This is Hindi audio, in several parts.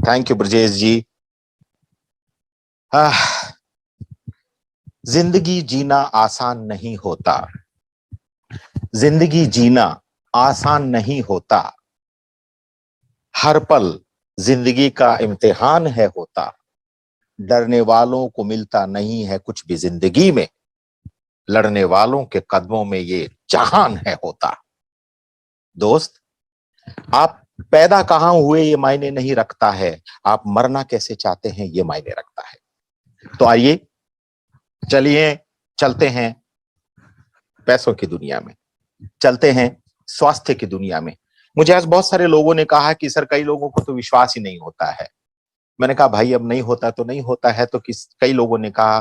थैंक यू ब्रजेश जी। जिंदगी जीना आसान नहीं होता, जिंदगी जीना आसान नहीं होता, हर पल जिंदगी का इम्तिहान है होता, डरने वालों को मिलता नहीं है कुछ भी जिंदगी में, लड़ने वालों के कदमों में ये जहान है होता। दोस्त, आप पैदा कहां हुए ये मायने नहीं रखता है, आप मरना कैसे चाहते हैं ये मायने रखता है। तो आइए चलिए चलते हैं पैसों की दुनिया में, चलते हैं स्वास्थ्य की दुनिया में। मुझे आज बहुत सारे लोगों ने कहा कि सर कई लोगों को तो विश्वास ही नहीं होता है। मैंने कहा भाई अब नहीं होता तो नहीं होता है, तो कई लोगों ने कहा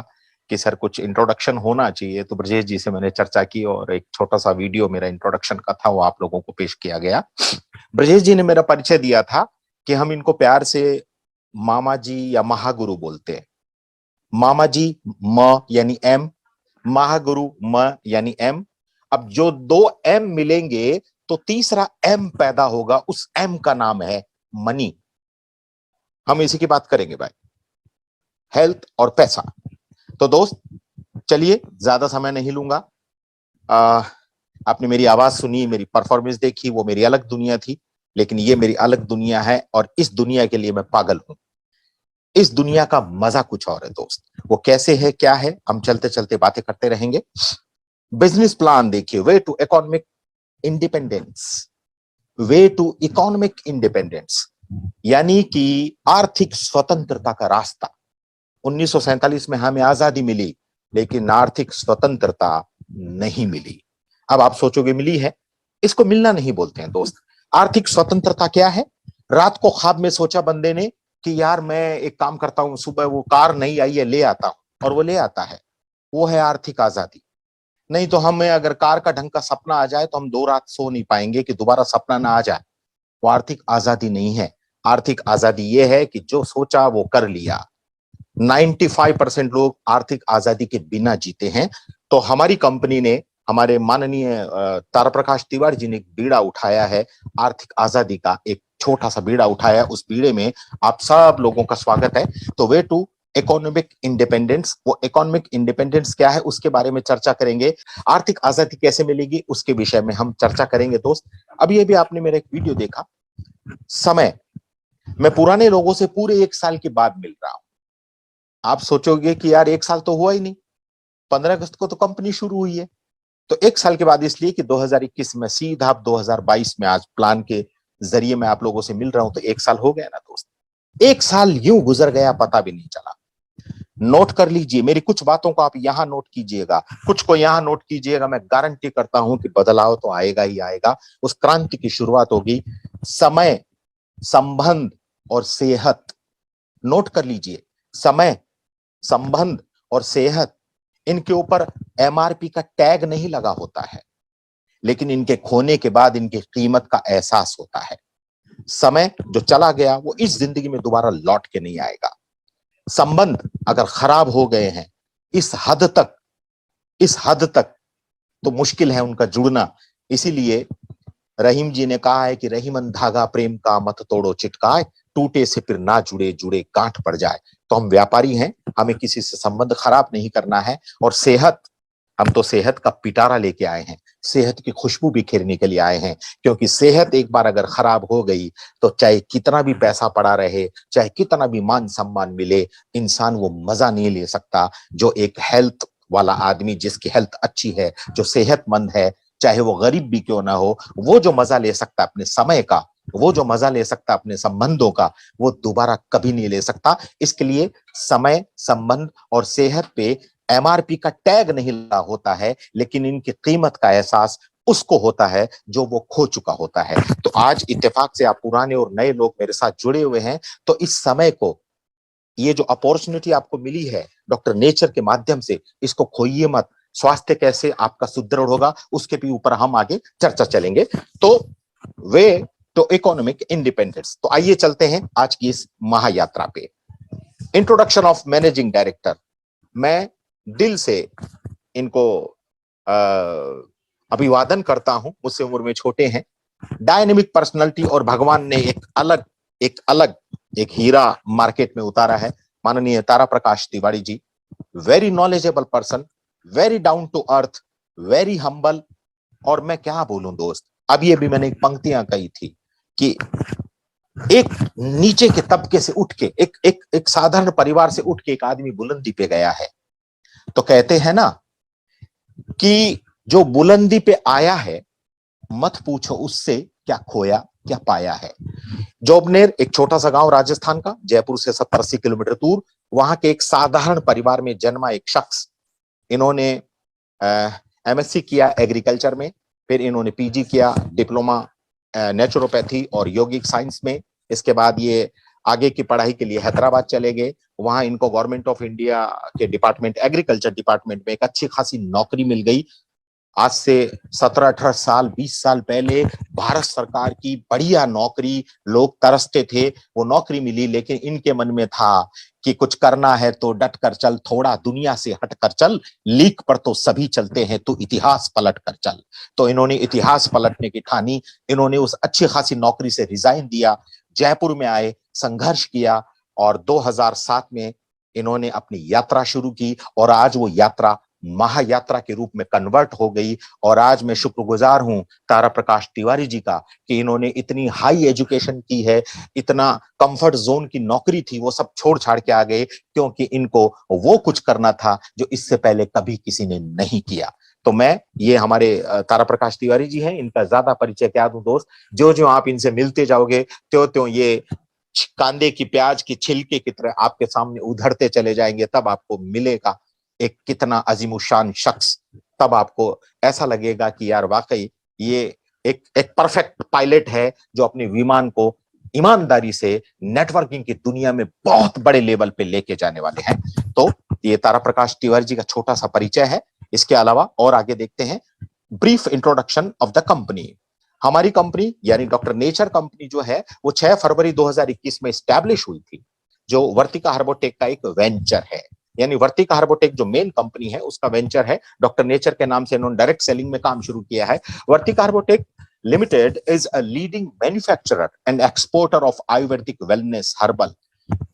कि सर कुछ इंट्रोडक्शन होना चाहिए, तो ब्रजेश जी से मैंने चर्चा की और एक छोटा सा वीडियो मेरा इंट्रोडक्शन का था वो आप लोगों को पेश किया गया। ब्रजेश जी ने मेरा परिचय दिया था कि हम इनको प्यार से मामा जी या महागुरु बोलते हैं। मामा जी म यानी एम, महागुरु म यानी एम। अब जो दो एम मिलेंगे तो तीसरा एम पैदा होगा, उस एम का नाम है मनी। हम इसी की बात करेंगे भाई, हेल्थ और पैसा। तो दोस्त चलिए ज्यादा समय नहीं लूंगा। आपने मेरी आवाज सुनी, मेरी परफॉर्मेंस देखी, वो मेरी अलग दुनिया थी, लेकिन ये मेरी अलग दुनिया है और इस दुनिया के लिए मैं पागल हूं। इस दुनिया का मजा कुछ और है दोस्त, वो कैसे है क्या है हम चलते चलते बातें करते रहेंगे। बिजनेस प्लान देखिए, way to economic independence, way to economic independence यानी कि आर्थिक स्वतंत्रता का रास्ता। 1947 में हमें आजादी मिली, लेकिन आर्थिक स्वतंत्रता नहीं मिली। अब आप सोचोगे मिली है, इसको मिलना नहीं बोलते हैं दोस्त। आर्थिक स्वतंत्रता क्या है? रात को ख्वाब में सोचा बंदे ने कि यार मैं एक काम करता हूं, सुबह वो कार नहीं आई है ले आता हूं, और वो ले आता है। वो है आर्थिक आजादी। नहीं तो हमें अगर कार का ढंग का सपना आ जाए तो हम 2 रात सो नहीं पाएंगे कि दोबारा सपना ना आ जाए। वो आर्थिक आजादी नहीं है। आर्थिक आजादी ये है कि जो सोचा वो कर लिया। 95% लोग आर्थिक आजादी के बिना जीते हैं। तो हमारी कंपनी ने, हमारे माननीय तारा प्रकाश तिवारी जी ने एक बीड़ा उठाया है, आर्थिक आजादी का एक छोटा सा बीड़ा उठाया। उस बीड़े में आप सब लोगों का स्वागत है। तो वे टू इकोनॉमिक इंडिपेंडेंस, वो इकोनॉमिक इंडिपेंडेंस क्या है उसके बारे में चर्चा करेंगे। आर्थिक आजादी कैसे मिलेगी उसके विषय में हम चर्चा करेंगे दोस्त। अभी अभी आपने मेरा एक वीडियो देखा, समय, मैं पुराने लोगों से पूरे 1 साल के बाद मिल रहा हूं। आप सोचोगे कि यार 1 साल तो हुआ ही नहीं, 15 अगस्त को तो कंपनी शुरू हुई है। तो 1 साल के बाद इसलिए कि 2021 में सीधा अब 2022 में आज प्लान के जरिए मैं आप लोगों से मिल रहा हूं, तो 1 साल हो गया ना दोस्त। 1 साल यूं गुजर गया पता भी नहीं चला। नोट कर लीजिए, मेरी कुछ बातों को आप यहां नोट कीजिएगा, कुछ को यहां नोट कीजिएगा। मैं गारंटी करता हूं कि बदलाव तो आएगा ही आएगा। उस क्रांति की शुरुआत होगी। समय, संबंध और सेहत, नोट कर लीजिए। समय, संबंध और सेहत, इनके ऊपर एमआरपी का टैग नहीं लगा होता है, लेकिन इनके खोने के बाद इनकी कीमत का एहसास होता है। समय जो चला गया वो इस जिंदगी में दोबारा लौट के नहीं आएगा। संबंध अगर खराब हो गए हैं इस हद तक, इस हद तक, तो मुश्किल है उनका जुड़ना। इसीलिए रहीम जी ने कहा है कि रहीमन धागा प्रेम का मत तोड़ो चिटकाए, टूटे से फिर ना जुड़े जुड़े गांठ पड़ जाए। तो हम व्यापारी हैं, हमें किसी से संबंध खराब नहीं करना है। और सेहत, हम तो सेहत का पिटारा लेके आए हैं, सेहत की खुशबू बिखेरने के लिए आए हैं। क्योंकि सेहत एक बार अगर खराब हो गई तो चाहे कितना भी पैसा पड़ा रहे, चाहे कितना भी मान सम्मान मिले, इंसान वो मजा नहीं ले सकता जो एक हेल्थ वाला आदमी, जिसकी हेल्थ अच्छी है, जो सेहतमंद है, चाहे वो गरीब भी क्यों ना हो, वो जो मजा ले सकता है अपने समय का, वो जो मजा ले सकता है अपने संबंधों का, वो दोबारा कभी नहीं ले सकता। इसके लिए समय, संबंध और सेहत पे एमआरपी का टैग नहीं लगा होता है, लेकिन इनकी कीमत का एहसास उसको होता है जो वो खो चुका होता है। तो आज इत्तेफाक से आप पुराने और नए लोग मेरे साथ जुड़े हुए हैं, तो इस समय को, ये जो अपॉर्चुनिटी आपको मिली है डॉक्टर नेचर के माध्यम से, इसको खोइए मत। स्वास्थ्य कैसे आपका सुदृढ़ होगा उसके भी ऊपर हम आगे चर्चा चलेंगे। तो वे तो इकोनॉमिक इंडिपेंडेंस। तो आइए चलते हैं आज की इस महायात्रा पे। Introduction of managing director. मैं दिल से इनको अभिवादन करता हूं, मुझसे उम्र में छोटे हैं। डायनेमिक पर्सनालिटी, और भगवान ने एक अलग एक हीरा मार्केट में उतारा है माननीय Tara Prakash Tiwari ji. Very knowledgeable person, very down to earth, very humble. और मैं क्या बोलूं दोस्त, अब ये भी मैंने एक पंक्तियां कही थी कि एक नीचे के तबके से उठ के, एक साधारण परिवार से उठ के एक आदमी बुलंदी पे गया है। तो कहते हैं ना कि जो बुलंदी पे आया है मत पूछो उससे क्या खोया क्या पाया है। जोबनेर एक छोटा सा गांव राजस्थान का, जयपुर से 70-80 किलोमीटर दूर, वहां के एक साधारण परिवार में जन्मा एक शख्स। इन्होंने एमएससी किया एग्रीकल्चर में, फिर इन्होंने पीजी किया डिप्लोमा नेचुरोपैथी और यौगिक साइंस में। इसके बाद ये आगे की पढ़ाई के लिए हैदराबाद चले गए। वहां इनको गवर्नमेंट ऑफ इंडिया के डिपार्टमेंट, एग्रीकल्चर डिपार्टमेंट में एक अच्छी खासी नौकरी मिल गई। आज से 17-18 साल 20 साल पहले भारत सरकार की बढ़िया नौकरी, लोग तरसते थे, वो नौकरी मिली। लेकिन इनके मन में था कि कुछ करना है तो डट कर चल, थोड़ा दुनिया से हट कर चल, लीक पर तो सभी चलते हैं, तो इतिहास पलट कर चल। तो इन्होंने इतिहास पलटने की ठानी। इन्होंने उस अच्छी खासी नौकरी से रिजाइन दिया, जयपुर में आए, संघर्ष किया और 2007 में इन्होंने अपनी यात्रा शुरू की। और आज वो यात्रा महायात्रा के रूप में कन्वर्ट हो गई। और आज मैं शुक्रगुजार हूं तारा प्रकाश तिवारी जी का कि इन्होंने इतनी हाई एजुकेशन की है, इतना कंफर्ट जोन की नौकरी थी वो सब छोड़ छाड़ के आ गए, क्योंकि इनको वो कुछ करना था जो इससे पहले कभी किसी ने नहीं किया। तो मैं, ये हमारे तारा प्रकाश तिवारी जी हैं, इनका ज्यादा परिचय क्या दूं दोस्त। जो जो आप इनसे मिलते जाओगे त्यों त्यों ये कांदे की, प्याज की छिलके की तरह आपके सामने उधड़ते चले जाएंगे। तब आपको मिलेगा एक कितना अजीमुशान शख्स। तब आपको ऐसा लगेगा कि यार वाकई ये एक परफेक्ट पायलट है जो अपने विमान को ईमानदारी से नेटवर्किंग की दुनिया में बहुत बड़े लेवल पे लेके जाने वाले हैं। तो ये तारा प्रकाश तिवारी जी का छोटा सा परिचय है। इसके अलावा और आगे देखते हैं brief introduction of the company. हमारी कंपनी यानी डॉक्टर नेचर कंपनी जो है वो 6 फरवरी 2021 में स्टैब्लिश हुई थी, जो वर्तिका हर्बोटेक का एक वेंचर है। यानी वर्तिका हर्बोटेक जो मेन कंपनी है उसका वेंचर है। डॉक्टर नेचर के नाम से इन्होंने डायरेक्ट सेलिंग में काम शुरू किया है। Vartika Herbotech limited is a leading manufacturer and exporter of ayurvedic wellness herbal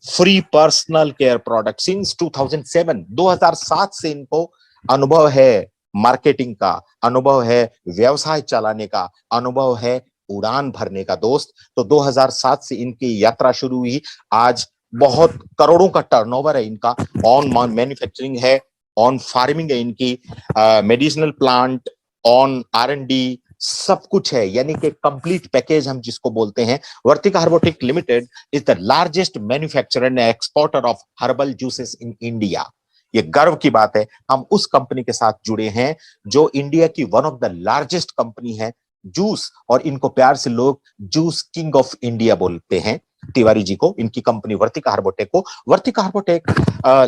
free personal care product since 2007। 2007 से इनको अनुभव है मार्केटिंग का, अनुभव है व्यवसाय चलाने का, अनुभव है उड़ान भरने का दोस्त। तो 2007 से इनकी यात्रा शुरू हुई। आज बहुत करोड़ों का टर्नओवर है इनका। ऑन मैन्युफैक्चरिंग है, ऑन फार्मिंग है इनकी, मेडिसिनल प्लांट, ऑन R&D, सब कुछ है। यानी कि कंप्लीट पैकेज हम जिसको बोलते हैं। Vartika Herbotech limited is the largest manufacturer and exporter of herbal juices in India. ये गर्व की बात है, हम उस कंपनी के साथ जुड़े हैं जो इंडिया की one of the largest company है जूस, और इनको प्यार से लोग जूस किंग ऑफ इंडिया बोलते हैं तिवारी जी को, इनकी कंपनी वर्तिका हर्बोटेक को। Vartika Herbotech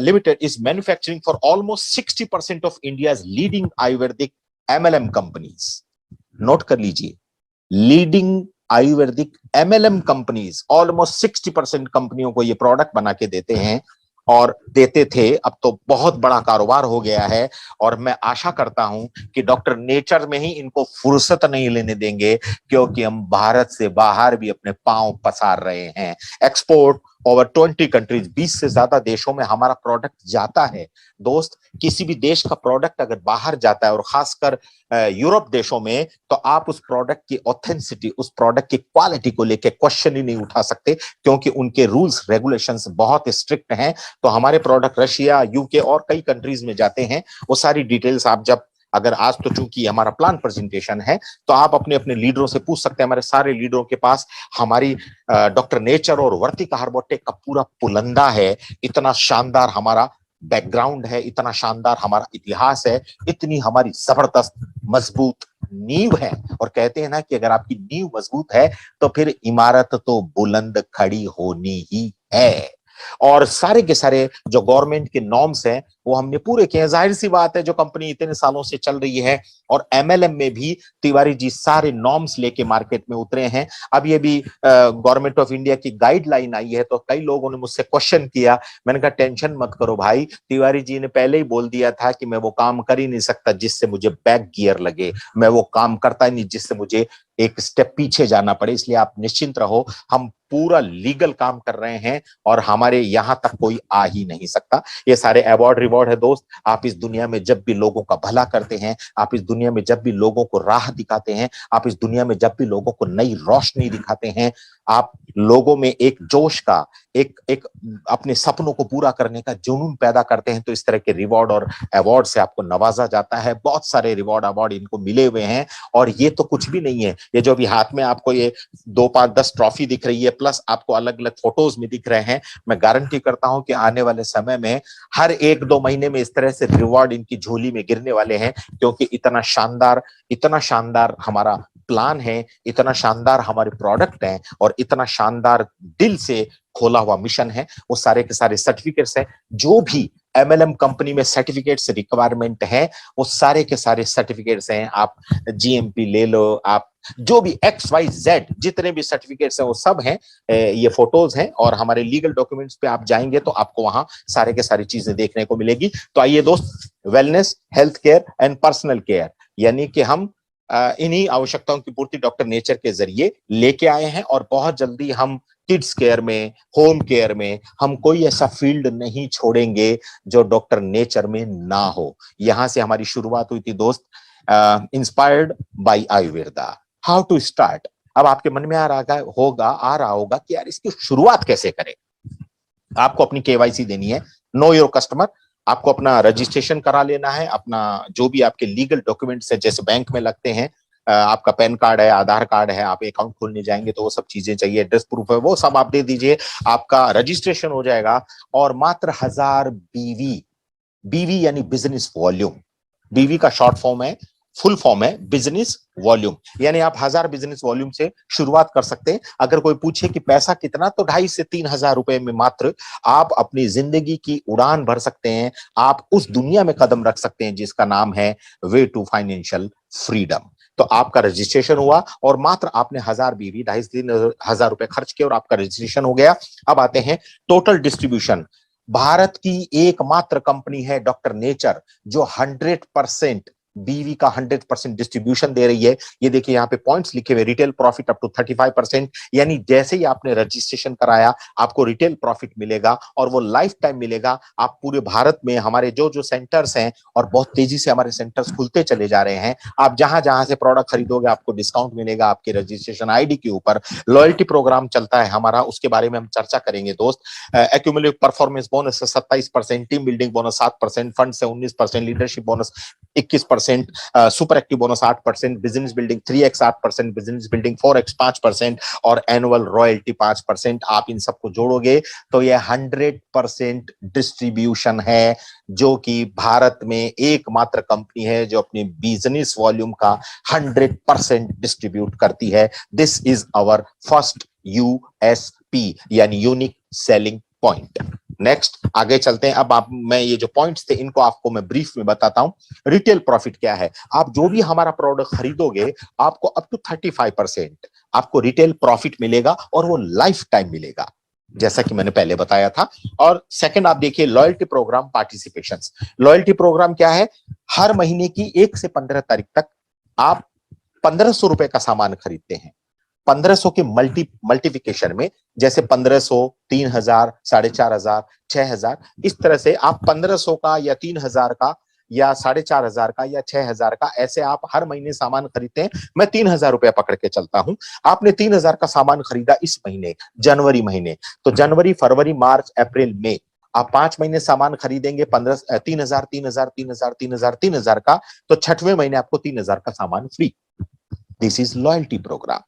limited is manufacturing for almost 60% of India's leading ayurvedic MLM companies. Note कर लीजिए, leading ayurvedic MLM companies, almost 60% कंपनियों को ये प्रोडक्ट बना के देते हैं और देते थे। अब तो बहुत बड़ा कारोबार हो गया है और मैं आशा करता हूं कि डॉक्टर नेचर में ही इनको फुर्सत नहीं लेने देंगे, क्योंकि हम भारत से बाहर भी अपने पांव पसार रहे हैं। एक्सपोर्ट ओवर 20 कंट्रीज, 20 से ज्यादा देशों में हमारा प्रोडक्ट जाता है दोस्त। किसी भी देश का प्रोडक्ट अगर बाहर जाता है और खासकर यूरोप देशों में, तो आप उस प्रोडक्ट की ऑथेंटिसिटी, उस प्रोडक्ट की क्वालिटी को लेकर क्वेश्चन ही नहीं उठा सकते, क्योंकि उनके रूल्स रेगुलेशंस बहुत स्ट्रिक्ट हैं। तो हमारे प्रोडक्ट रशिया, यूके और कई कंट्रीज में जाते हैं। वो सारी डिटेल्स आप जब, अगर आज तो चूंकि हमारा प्लान प्रेजेंटेशन है तो आप अपने अपने लीडरों से पूछ सकते हैं। हमारे सारे लीडरों के पास हमारी डॉक्टर नेचर और वर्तिका हर्बोटेक का पूरा पुलंदा है। इतना शानदार हमारा बैकग्राउंड है, इतना शानदार हमारा इतिहास है, इतनी हमारी जबरदस्त मजबूत नींव है। और कहते हैं ना कि अगर आपकी नींव मजबूत है तो फिर इमारत तो बुलंद खड़ी होनी ही है। और सारे के सारे जो गवर्नमेंट के नॉर्म्स हैं वो हमने पूरे किए हैं। जाहिर सी बात है, जो कंपनी इतने सालों से चल रही है, और MLM में भी तिवारी जी सारे नॉर्म्स लेके मार्केट में उतरे हैं। अब ये भी गवर्नमेंट ऑफ इंडिया की गाइडलाइन आई है, तो कई लोगों ने मुझसे क्वेश्चन किया। मैंने कहा टेंशन मत करो भाई, तिवारी जी ने पहले ही बोल दिया था कि मैं वो काम कर ही नहीं सकता जिससे मुझे बैक गियर लगे, मैं वो काम करता ही नहीं जिससे मुझे एक स्टेप पीछे जाना पड़े, इसलिए आप निश्चिंत रहो। हम पूरा लीगल काम कर रहे हैं और हमारे यहां तक कोई आ ही नहीं सकता। ये सारे अवार्ड रिवॉर्ड है दोस्त। आप इस दुनिया में जब भी लोगों का भला करते हैं, आप इस दुनिया में जब भी लोगों को राह दिखाते हैं, आप इस दुनिया में जब भी लोगों को नई रोशनी दिखाते हैं, आप लोगों में एक जोश का, एक एक अपने सपनों को पूरा करने का जुनून पैदा करते हैं, तो इस तरह के रिवॉर्ड और अवार्ड से आपको नवाजा जाता है। बहुत सारे रिवॉर्ड अवार्ड इनको मिले हुए हैं और ये तो कुछ भी नहीं है। ये जो अभी हाथ में आपको ये 2, 5, 10 ट्रॉफी दिख रही है, प्लस आपको अलग अलग फोटोज में दिख रहे हैं, मैं गारंटी करता हूं कि आने वाले समय में हर 1-2 महीने में इस तरह से रिवॉर्ड इनकी झोली में गिरने वाले हैं, क्योंकि इतना शानदार हमारा प्लान है, इतना शानदार हमारे प्रोडक्ट हैं और इतना शानदार दिल से खोला हुआ मिशन है। वो सारे के सारे सर्टिफिकेट्स हैं, जो भी एमएलएम कंपनी में सर्टिफिकेट्स रिक्वायरमेंट है, वो सारे के सारे सर्टिफिकेट्स हैं। आप जीएमपी ले लो, आप जो भी XYZ जितने भी सर्टिफिकेट्स हैं वो सब हैं। ये फोटोज हैं और हमारे लीगल डॉक्यूमेंट्स पे आप जाएंगे तो आपको वहां सारे के सारी चीजें देखने को मिलेगी। तो आइए दोस्त, wellness, health care and personal care, यानी कि हम इन्हीं आवश्यकताओं की पूर्ति डॉक्टर नेचर के जरिए लेके आए हैं और बहुत जल्दी हम किड्स केयर में, होम केयर में हम कोई ऐसा फील्ड नहीं छोड़ेंगे जो डॉक्टर नेचर में ना हो। यहां से हमारी शुरुआत हुई थी दोस्त, inspired by Ayurveda. How to start. अब आपके मन में आ रहा होगा कि यार इसकी शुरुआत कैसे करें। आपको अपनी केवाईसी देनी है, नो योर कस्टमर। आपको अपना रजिस्ट्रेशन करा लेना है, अपना जो भी आपके लीगल डॉक्यूमेंट्स है, जैसे बैंक में लगते हैं, आपका पैन कार्ड है, आधार कार्ड है, आप अकाउंट खोलने जाएंगे तो वो सब चीजें चाहिए, एड्रेस प्रूफ है, वो सब आप दे दीजिए, आपका रजिस्ट्रेशन हो जाएगा। और मात्र 1000 बीवी, बीवी यानी बिजनेस वॉल्यूम, बीवी का शॉर्ट फॉर्म है, फुल फॉर्म है बिजनेस वॉल्यूम, यानी आप 1000 बिजनेस वॉल्यूम से शुरुआत कर सकते हैं। अगर कोई पूछे कि पैसा कितना, तो 2,500 से 3,000 रुपए में मात्र आप अपनी जिंदगी की उड़ान भर सकते हैं। आप उस दुनिया में कदम रख सकते हैं जिसका नाम है वे टू फाइनेंशियल फ्रीडम। तो आपका रजिस्ट्रेशन हुआ और मात्र आपने 1000 बीवी, 2,500 से 3,000 रुपए खर्च किए और आपका रजिस्ट्रेशन हो गया। अब आते हैं टोटल डिस्ट्रीब्यूशन। भारत की एकमात्र कंपनी है डॉक्टर नेचर जो 100% बीवी का 100% डिस्ट्रीब्यूशन दे रही है। ये देखिए यहाँ पे पॉइंट्स लिखे हुए, रिटेल प्रॉफिट अप टू 35%, यानी जैसे ही आपने रजिस्ट्रेशन कराया आपको रिटेल प्रॉफिट मिलेगा और वो लाइफ टाइम मिलेगा। आप पूरे भारत में हमारे जो जो सेंटर्स हैं, और बहुत तेजी से हमारे सेंटर्स खुलते चले जा रहे हैं, आप जहां जहां से प्रोडक्ट खरीदोगे आपको डिस्काउंट मिलेगा आपके रजिस्ट्रेशन आईडी के ऊपर। लॉयल्टी प्रोग्राम चलता है हमारा, उसके बारे में हम चर्चा करेंगे दोस्त। एक्यूमुलेटिव परफॉर्मेंस बोनस है 27%, टीम बिल्डिंग बोनस 7%, फंड से 19%, leadership bonus 21%, super active bonus 8%, business building 3x 8%, business building 4x 5% और एनुअल रॉयल्टी 5%। आप इन सबको जोड़ोगे तो ये 100% डिस्ट्रीब्यूशन है, जो कि भारत में एकमात्र कंपनी है जो अपनी बिजनेस वॉल्यूम का 100% डिस्ट्रीब्यूट करती है। This is our first USP, यानी यूनिक सेलिंग पॉइंट। नेक्स्ट आगे चलते हैं। अब मैं ये जो पॉइंट्स थे इनको आपको मैं ब्रीफ में बताता हूं। रिटेल प्रॉफिट क्या है? आप जो भी हमारा प्रोडक्ट खरीदोगे आपको अप टू 35% आपको रिटेल प्रॉफिट मिलेगा और वो लाइफ टाइम मिलेगा, जैसा कि मैंने पहले बताया था। और सेकंड आप देखिए loyalty programme participations. Loyalty programme क्या है? हर महीने की 1 से 15 तारीख तक आप 1500 रुपए का सामान खरीदते हैं। 1500 के मल्टीप्लिकेशन में, जैसे 1500, 3000, 4500, 6000, इस तरह से आप 1500 का या 3000 का या 4500 का या 6000 का, ऐसे आप हर महीने सामान खरीदते हैं। मैं 3000 रुपया पकड़ के चलता हूं। आपने 3000 का सामान खरीदा इस महीने, जनवरी महीने, तो जनवरी, फरवरी, मार्च, अप्रैल, मई, आप 5 महीने सामान खरीदेंगे 3000, 3000, 3000, 3000, 3000 का, तो 6वें महीने आपको 3000 का सामान फ्री। This is loyalty programme.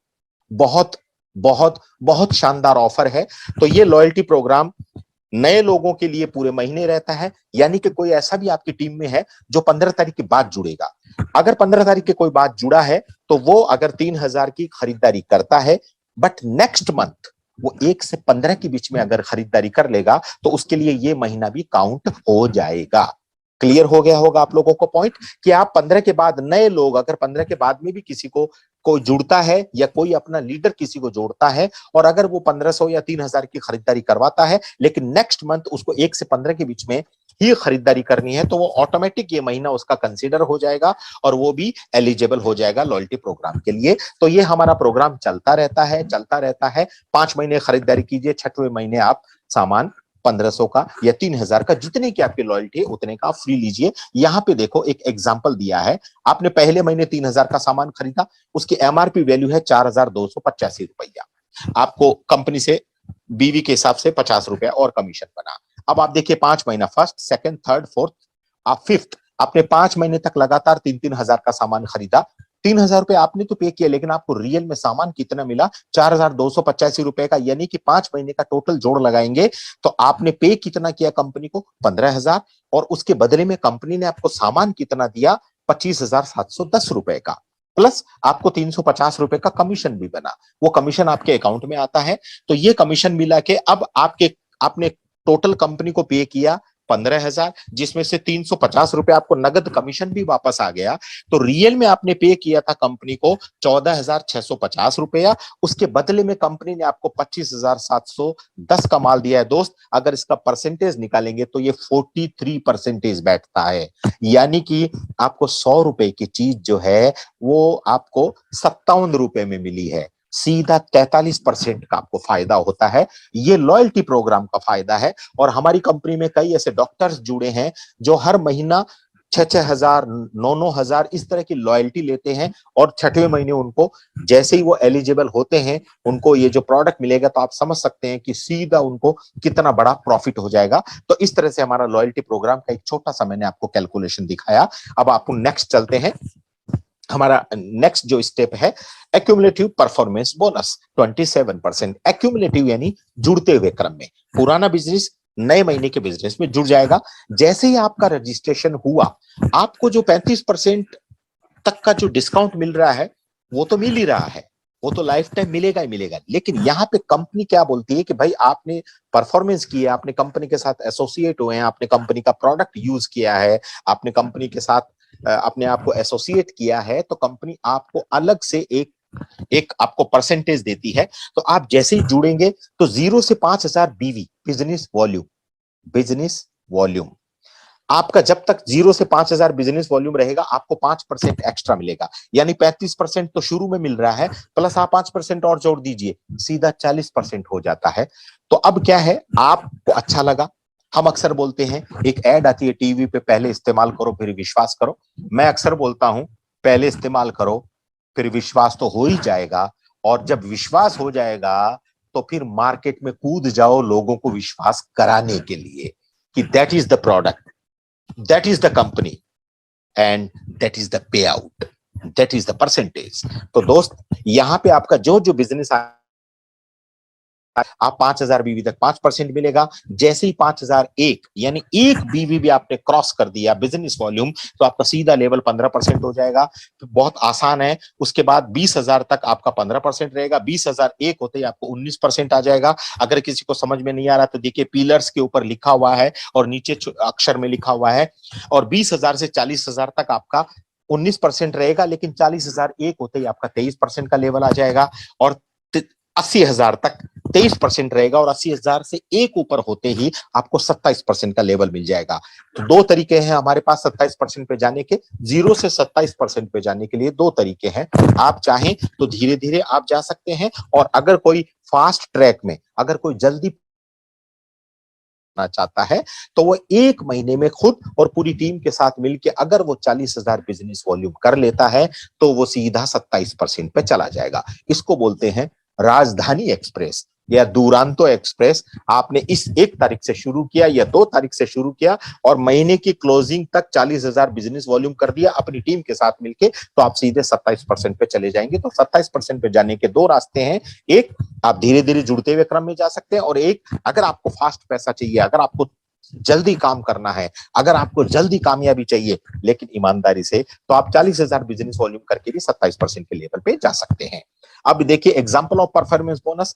बहुत बहुत बहुत शानदार ऑफर है। तो ये लॉयल्टी प्रोग्राम नए लोगों के लिए पूरे महीने रहता है, यानी कि कोई ऐसा भी आपकी टीम में है जो 15 तारीख के बाद जुड़ेगा। अगर 15 तारीख के कोई बाद जुड़ा है तो वो अगर 3000 की खरीदारी करता है, बट नेक्स्ट मंथ वो 1 से 15 के बीच में अगर खरीदारी कर लेगा तो उसके लिए ये महीना भी काउंट हो जाएगा। क्लियर हो गया होगा आप लोगों को पॉइंट कि आप 15 के बाद नए लोग, अगर 15 के बाद में भी किसी को कोई जुड़ता है या कोई अपना लीडर किसी को जोड़ता है, और अगर वो 1500 या 3000 की खरीदारी करवाता है, लेकिन नेक्स्ट मंथ उसको 1 से 15 के बीच में ही खरीदारी करनी है तो वो ऑटोमेटिक ये महीना उसका कंसीडर हो जाएगा और वो भी एलिजिबल हो जाएगा लॉयल्टी प्रोग्राम के लिए। तो ये हमारा प्रोग्राम चलता रहता है। 5 महीने खरीदारी कीजिए, 6वें महीने आप सामान 1500 का या 3000 का, जितने की आपकी लॉयल्टी है उतने का आप फ्री लीजिए। यहाँ पे देखो एक एग्जांपल दिया है, आपने पहले महीने 3000 का सामान खरीदा, उसकी एमआरपी वैल्यू है 4285 रुपया, आपको कंपनी से बीवी के हिसाब से 50 रुपया और कमीशन बना। अब आप देखिए 5 महीना, फर्स्ट, सेकंड, थर्ड, फोर्थ, आप फिफ्थ, आपने 5 महीने तक लगातार 3-3 हजार का सामान खरीदा। 3000 रुपए आपने तो पे किया, लेकिन आपको रियल में सामान कितना मिला? 4285 रुपए का, यानी कि 5 महीने का टोटल जोड़ लगाएंगे तो आपने पे कितना किया कंपनी को? 15,000, और उसके बदले में कंपनी ने आपको सामान कितना दिया? 25,710 रुपए का, प्लस आपको 350 रुपए का कमीशन भी बना। वो कमीशन आपके अकाउंट में आता है। तो ये कमीशन मिला के अब आपने टोटल कंपनी को पे किया 15,000, जिसमें से 350 रुपए आपको नगद कमीशन भी वापस आ गया। तो रियल में आपने पे किया था कंपनी को 14,650 रुपया, उसके बदले में कंपनी ने आपको 25,710 का माल दिया है। दोस्त, अगर इसका परसेंटेज निकालेंगे तो ये 43% बैठता है, यानी कि आपको 100 रुपए की चीज जो है वो आपको 57 रुपए में मिली है। सीधा 43% का आपको फायदा होता है। ये लॉयल्टी प्रोग्राम का फायदा है। और हमारी कंपनी में कई ऐसे डॉक्टर्स जुड़े हैं जो हर महीना 6,000 9,000 इस तरह की लॉयल्टी लेते हैं, और 6वें महीने उनको जैसे ही वो एलिजिबल होते हैं उनको ये जो प्रोडक्ट मिलेगा, तो आप समझ सकते हैं कि सीधा उनको कितना बड़ा प्रॉफिट हो जाएगा। तो इस तरह से हमारा लॉयल्टी प्रोग्राम का एक छोटा सा मैंने आपको कैलकुलेशन दिखाया। अब आपको नेक्स्ट चलते हैं। हमारा नेक्स्ट जो स्टेप है, एक्यूमुलेटिव परफॉर्मेंस बोनस 27%। एक्यूमुलेटिव यानी जुड़ते हुए क्रम में, पुराना बिजनेस नए महीने के बिजनेस में जुड़ जाएगा। जैसे ही आपका रजिस्ट्रेशन हुआ, आपको जो 35% तक का जो डिस्काउंट मिल रहा है वो तो मिल ही रहा है, वो तो लाइफ टाइम मिलेगा ही मिलेगा। लेकिन यहाँ पे कंपनी क्या बोलती है कि भाई आपने परफॉर्मेंस किया, आपने कंपनी के साथ एसोसिएट हुए हैं, आपने कंपनी का प्रोडक्ट यूज किया है, आपने कंपनी के साथ अपने आप को एसोसिएट किया है, तो कंपनी आपको अलग से एक आपको परसेंटेज देती है। तो आप जैसे ही जुड़ेंगे तो 0 से 5,000 बीवी बिजनेस वॉल्यूम आपका जब तक 0 से 5,000 बिजनेस वॉल्यूम रहेगा, आपको 5% एक्स्ट्रा मिलेगा। यानी 35% तो शुरू में मिल रहा है, प्लस आप 5% और जोड़ दीजिए, सीधा 40% हो जाता है। तो अब क्या है, आपको अच्छा लगा। हम अक्सर बोलते हैं, एक ऐड आती है टीवी पे, पहले इस्तेमाल करो फिर विश्वास करो। मैं अक्सर बोलता हूं, पहले इस्तेमाल करो फिर विश्वास तो हो ही जाएगा, और जब विश्वास हो जाएगा तो फिर मार्केट में कूद जाओ लोगों को विश्वास कराने के लिए कि that is the product, that is the company and that is the payout, that is the percentage। तो दोस्त, यहां पे आपका जो जो बिजनेस आप 5,000 बीवी तक 5% मिलेगा। जैसे ही 5,001 यानी एक बीवी भी आपने क्रॉस कर दिया बिजनेस वॉल्यूम, तो आपका सीधा लेवल 15% हो जाएगा। तो बहुत आसान है। उसके बाद 20,000 तक आपका 15% रहेगा। 20,001 होते ही आपको 19% आ जाएगा। अगर किसी को समझ में नहीं आ रहा तो देखिए, पिलर्स के ऊपर लिखा हुआ है और नीचे अक्षर में लिखा हुआ है। और 20,000 से 40,000 तक आपका 19% रहेगा, लेकिन 40,001 होते ही आपका 23% का लेवल आ जाएगा। और 80,000 तक 23% रहेगा, और 80,000 से एक ऊपर होते ही आपको 27% का लेवल मिल जाएगा। तो दो तरीके हैं हमारे पास 27% पे जाने के। 0 से 27% पे जाने के लिए दो तरीके हैं। आप चाहें तो धीरे धीरे आप जा सकते हैं, और अगर कोई फास्ट ट्रैक में, अगर कोई जल्दी चाहता है, तो वो एक महीने में खुद और पूरी टीम के साथ मिलकर अगर वो 40,000 बिजनेस वॉल्यूम कर लेता है, तो वो सीधा 27% पे चला जाएगा। इसको बोलते हैं राजधानी एक्सप्रेस या दुरांतो एक्सप्रेस। आपने इस 1 तारीख से शुरू किया या 2 तारीख से शुरू किया, और महीने की क्लोजिंग तक 40,000 बिजनेस वॉल्यूम कर दिया अपनी टीम के साथ मिलके, तो आप सीधे 27% पे चले जाएंगे। तो 27% पे जाने के दो रास्ते हैं। एक, आप धीरे धीरे जुड़ते हुए क्रम में जा सकते हैं, और एक, अगर आपको फास्ट पैसा चाहिए, अगर आपको जल्दी काम करना है, अगर आपको जल्दी कामयाबी चाहिए लेकिन ईमानदारी से, तो आप 40,000 बिजनेस वॉल्यूम करके भी 27% के लेवल पे जा सकते हैं। अब देखिए example of performance bonus,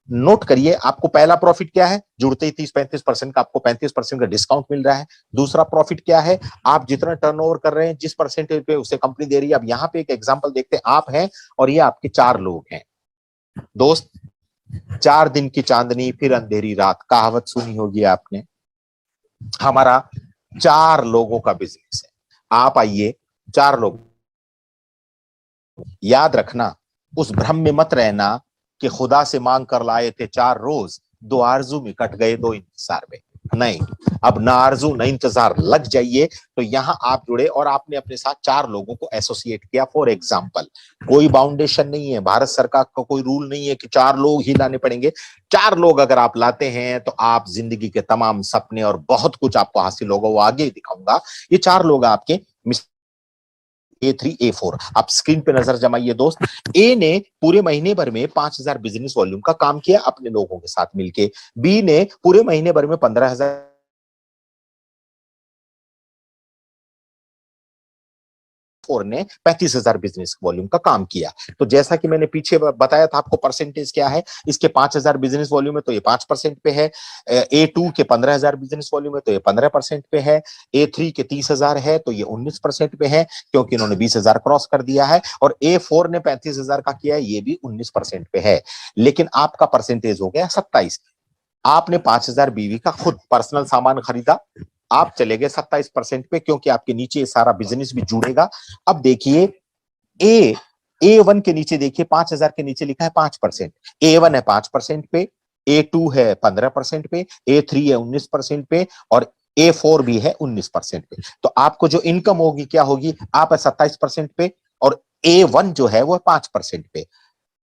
note करिए। आपको पहला प्रॉफिट क्या है? जुड़ते ही 30-35% का आपको 35% का डिस्काउंट मिल रहा है। दूसरा प्रॉफिट क्या है? आप जितना टर्नओवर कर रहे हैं, जिस परसेंटेज पे उसे कंपनी दे रही है। अब यहाँ पे एक एग्जांपल देखते हैं। आप हैं और ये आपके 4 लोग हैं। दोस्त, 4 दिन की चांदनी फिर अंधेरी रात, कहावत सुनी होगी आपने। हमारा 4 लोगों का बिजनेस है। आप आइए, 4 लोग। याद रखना, उस भ्रम में मत रहना कि खुदा से मांग कर लाए थे 4 रोज, 2 आरजू में कट गए 2 इंतजार में। नहीं, अब ना आरजू न इंतजार, लग जाइए। तो यहां आप जुड़े और आपने अपने साथ 4 लोगों को एसोसिएट किया। फॉर एग्जाम्पल, कोई बाउंडेशन नहीं है, भारत सरकार का कोई रूल नहीं है कि 4 लोग ही लाने पड़ेंगे। 4 लोग अगर आप लाते हैं तो आप जिंदगी के तमाम सपने और बहुत कुछ आपको हासिल होगा, वो आगे दिखाऊंगा। ये 4 लोग आपके A3 A4, आप स्क्रीन पे नजर जमाइए दोस्त। ए ने पूरे महीने भर में 5,000 बिजनेस वॉल्यूम का काम किया अपने लोगों के साथ मिलके। बी ने पूरे महीने भर में 15,000 फोर ने 35,000 बिजनेस वॉल्यूम का काम किया। तो जैसा कि मैंने पीछे बताया था आपको, परसेंटेज क्या है इसके, 5,000 बिजनेस वॉल्यूम है तो ये 5% पे है। A2 के 15,000 बिजनेस वॉल्यूम है तो ये 15% पे है। A3 के 30,000 है तो ये 19% पे है, क्योंकि इन्होंने 20,000 क्रॉस कर दिया है। और A4 ने 35,000 का किया है, ये भी 19% पे है। लेकिन आपका परसेंटेज हो गया 27। आपने 5,000 बीवी का खुद पर्सनल सामान खरीदा, आप चले गए 27% पे, क्योंकि आपके नीचे सारा बिजनेस भी जुड़ेगा। अब देखिए, ए A1 के नीचे देखिए, 5,000 के नीचे लिखा है 5%। A1 है 5% पे, A2 है 15% पे, A3 है 19% पे, और A4 भी है 19% पे। तो आपको जो इनकम होगी क्या होगी, आप है 27% पे और A1 जो है वो 5% पे।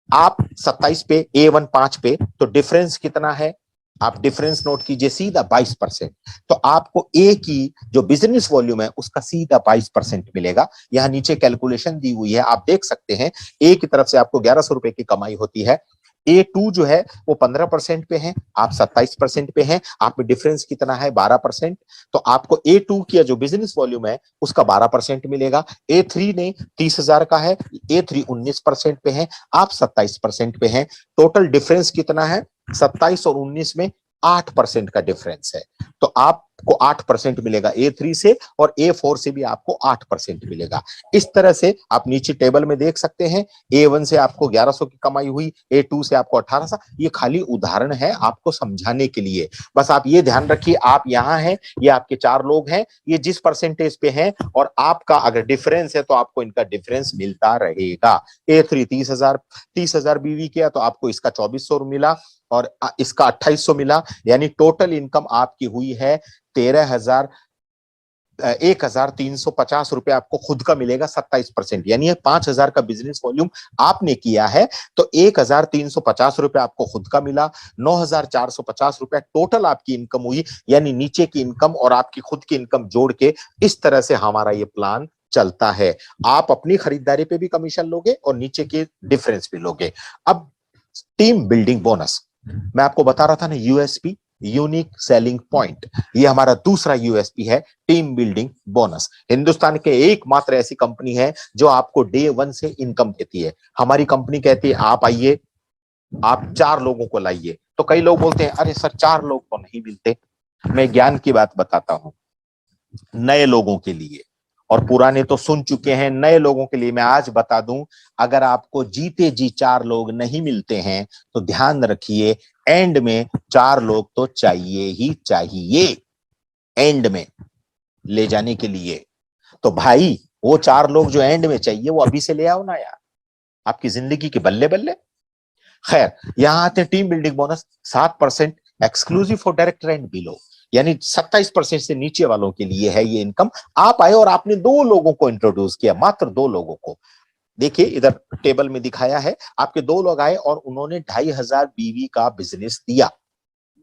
आप 27 पे, A1 5 पे, तो डिफरेंस कितना है, आप डिफरेंस नोट कीजिए, सीधा 22%। तो आपको ए की जो बिजनेस वॉल्यूम है उसका सीधा 22% मिलेगा। यहां नीचे कैलकुलेशन दी हुई है, आप देख सकते हैं। ए की तरफ से आपको 1,100 रुपए की कमाई होती है। A2 जो है वो 15% पे है, आप 27% पे हैं, आप में डिफरेंस कितना है 12%। तो आपको A2 की जो बिजनेस वॉल्यूम है उसका 12% मिलेगा। A3 ने 30,000 का है, A3 19% पे है, आप 27% पे हैं। टोटल डिफरेंस कितना है, 27 और 19 में 8% का डिफरेंस है। तो आपको 8% मिलेगा A3 से, और A4 से भी आपको 8% मिलेगा। इस तरह से आप नीचे टेबल में देख सकते हैं, A1 से आपको 1,100 की कमाई हुई, A2 से आपको 1800। ये खाली उदाहरण है आपको समझाने के लिए। बस आप ये ध्यान रखिए, आप यहाँ हैं, ये आपके 4 लोग हैं, ये जिस परसेंटेज पे हैं, और आपका अगर डिफरेंस है तो आपको इनका डिफरेंस मिलता रहेगा। A3 30,000 बीवी किया तो आपको इसका 2,400 मिला, और इसका 2,800 मिला। यानी टोटल इनकम आपकी हुई है 1,350 रुपए आपको खुद का मिलेगा, 27%। यानी 5,000 का बिजनेस वॉल्यूम आपने किया है तो 1,350 रुपए आपको खुद का मिला, 9,450 रुपए टोटल आपकी इनकम हुई। यानी नीचे की इनकम और आपकी खुद की इनकम जोड़ के इस तरह से हमारा ये प्लान चलता है। आप अपनी खरीदारी पे भी कमीशन लोगे और नीचे के डिफरेंस भी लोगे। अब टीम बिल्डिंग बोनस, मैं आपको बता रहा था ना, यूएसपी, यूनिक सेलिंग पॉइंट, ये हमारा दूसरा यूएसपी है, टीम बिल्डिंग बोनस। हिंदुस्तान के एकमात्र ऐसी कंपनी है जो आपको डे 1 से इनकम देती है। हमारी कंपनी कहती है आप आइए, आप 4 लोगों को लाइए। तो कई लोग बोलते हैं अरे सर 4 लोग तो नहीं मिलते। मैं ज्ञान की बात बताता हूं नए लोगों के लिए, और पुराने तो सुन चुके हैं, नए लोगों के लिए मैं आज बता दूं, अगर आपको जीते जी 4 लोग नहीं मिलते हैं तो ध्यान रखिए, एंड में 4 लोग तो चाहिए ही चाहिए, एंड में ले जाने के लिए। तो भाई वो 4 लोग जो एंड में चाहिए वो अभी से ले आओ ना यार, आपकी जिंदगी के बल्ले बल्ले। खैर, यहां आते हैं team building bonus, 7% exclusive for director and below. यानी 27% से नीचे वालों के लिए है ये इनकम। आप आए और आपने 2 लोगों को इंट्रोड्यूस किया, मात्र 2 लोगों को। देखिए इधर टेबल में दिखाया है, आपके 2 लोग आए और उन्होंने 2,500 बीवी का बिजनेस दिया।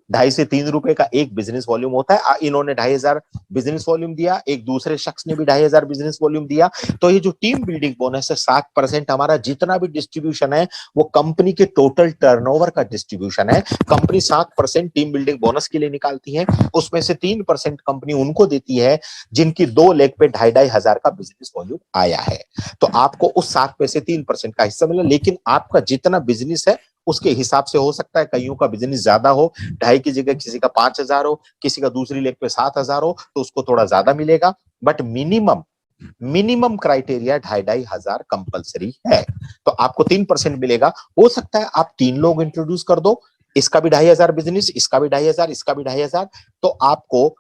2.5 से 3 रुपए का एक बिजनेस वॉल्यूम होता है। इन्होंने 2,500 बिजनेस वॉल्यूम दिया, एक दूसरे शख्स ने भी 2,500 बिजनेस वॉल्यूम दिया। तो ये जो टीम बिल्डिंग बोनस है, 7% हमारा जितना भी डिस्ट्रीब्यूशन है वो कंपनी के टोटल टर्नओवर का डिस्ट्रीब्यूशन है। कंपनी 7% टीम बिल्डिंग बोनस के लिए निकालती है, उसमें से 3% कंपनी उनको देती है जिनकी 2 लेग पे 2,500 का बिजनेस वॉल्यूम आया है। तो आपको उस 7 में से 3% का हिस्सा मिला। लेकिन आपका जितना बिजनेस है उसके हिसाब से हो सकता है, कईयों का बिजनेस ज्यादा हो, 2.5 की जगह किसी का 5,000 हो, किसी का दूसरी लेग पे 7,000 हो, तो उसको थोड़ा ज्यादा मिलेगा। बट मिनिमम क्राइटेरिया 2,500 कंपलसरी है। तो आपको 3% मिलेगा। हो सकता है आप 3 लोग इंट्रोड्यूस कर दो, इसका भी 2,500 बिजनेस, इसका भी 2,500, इसका भी 2,500, तो आपको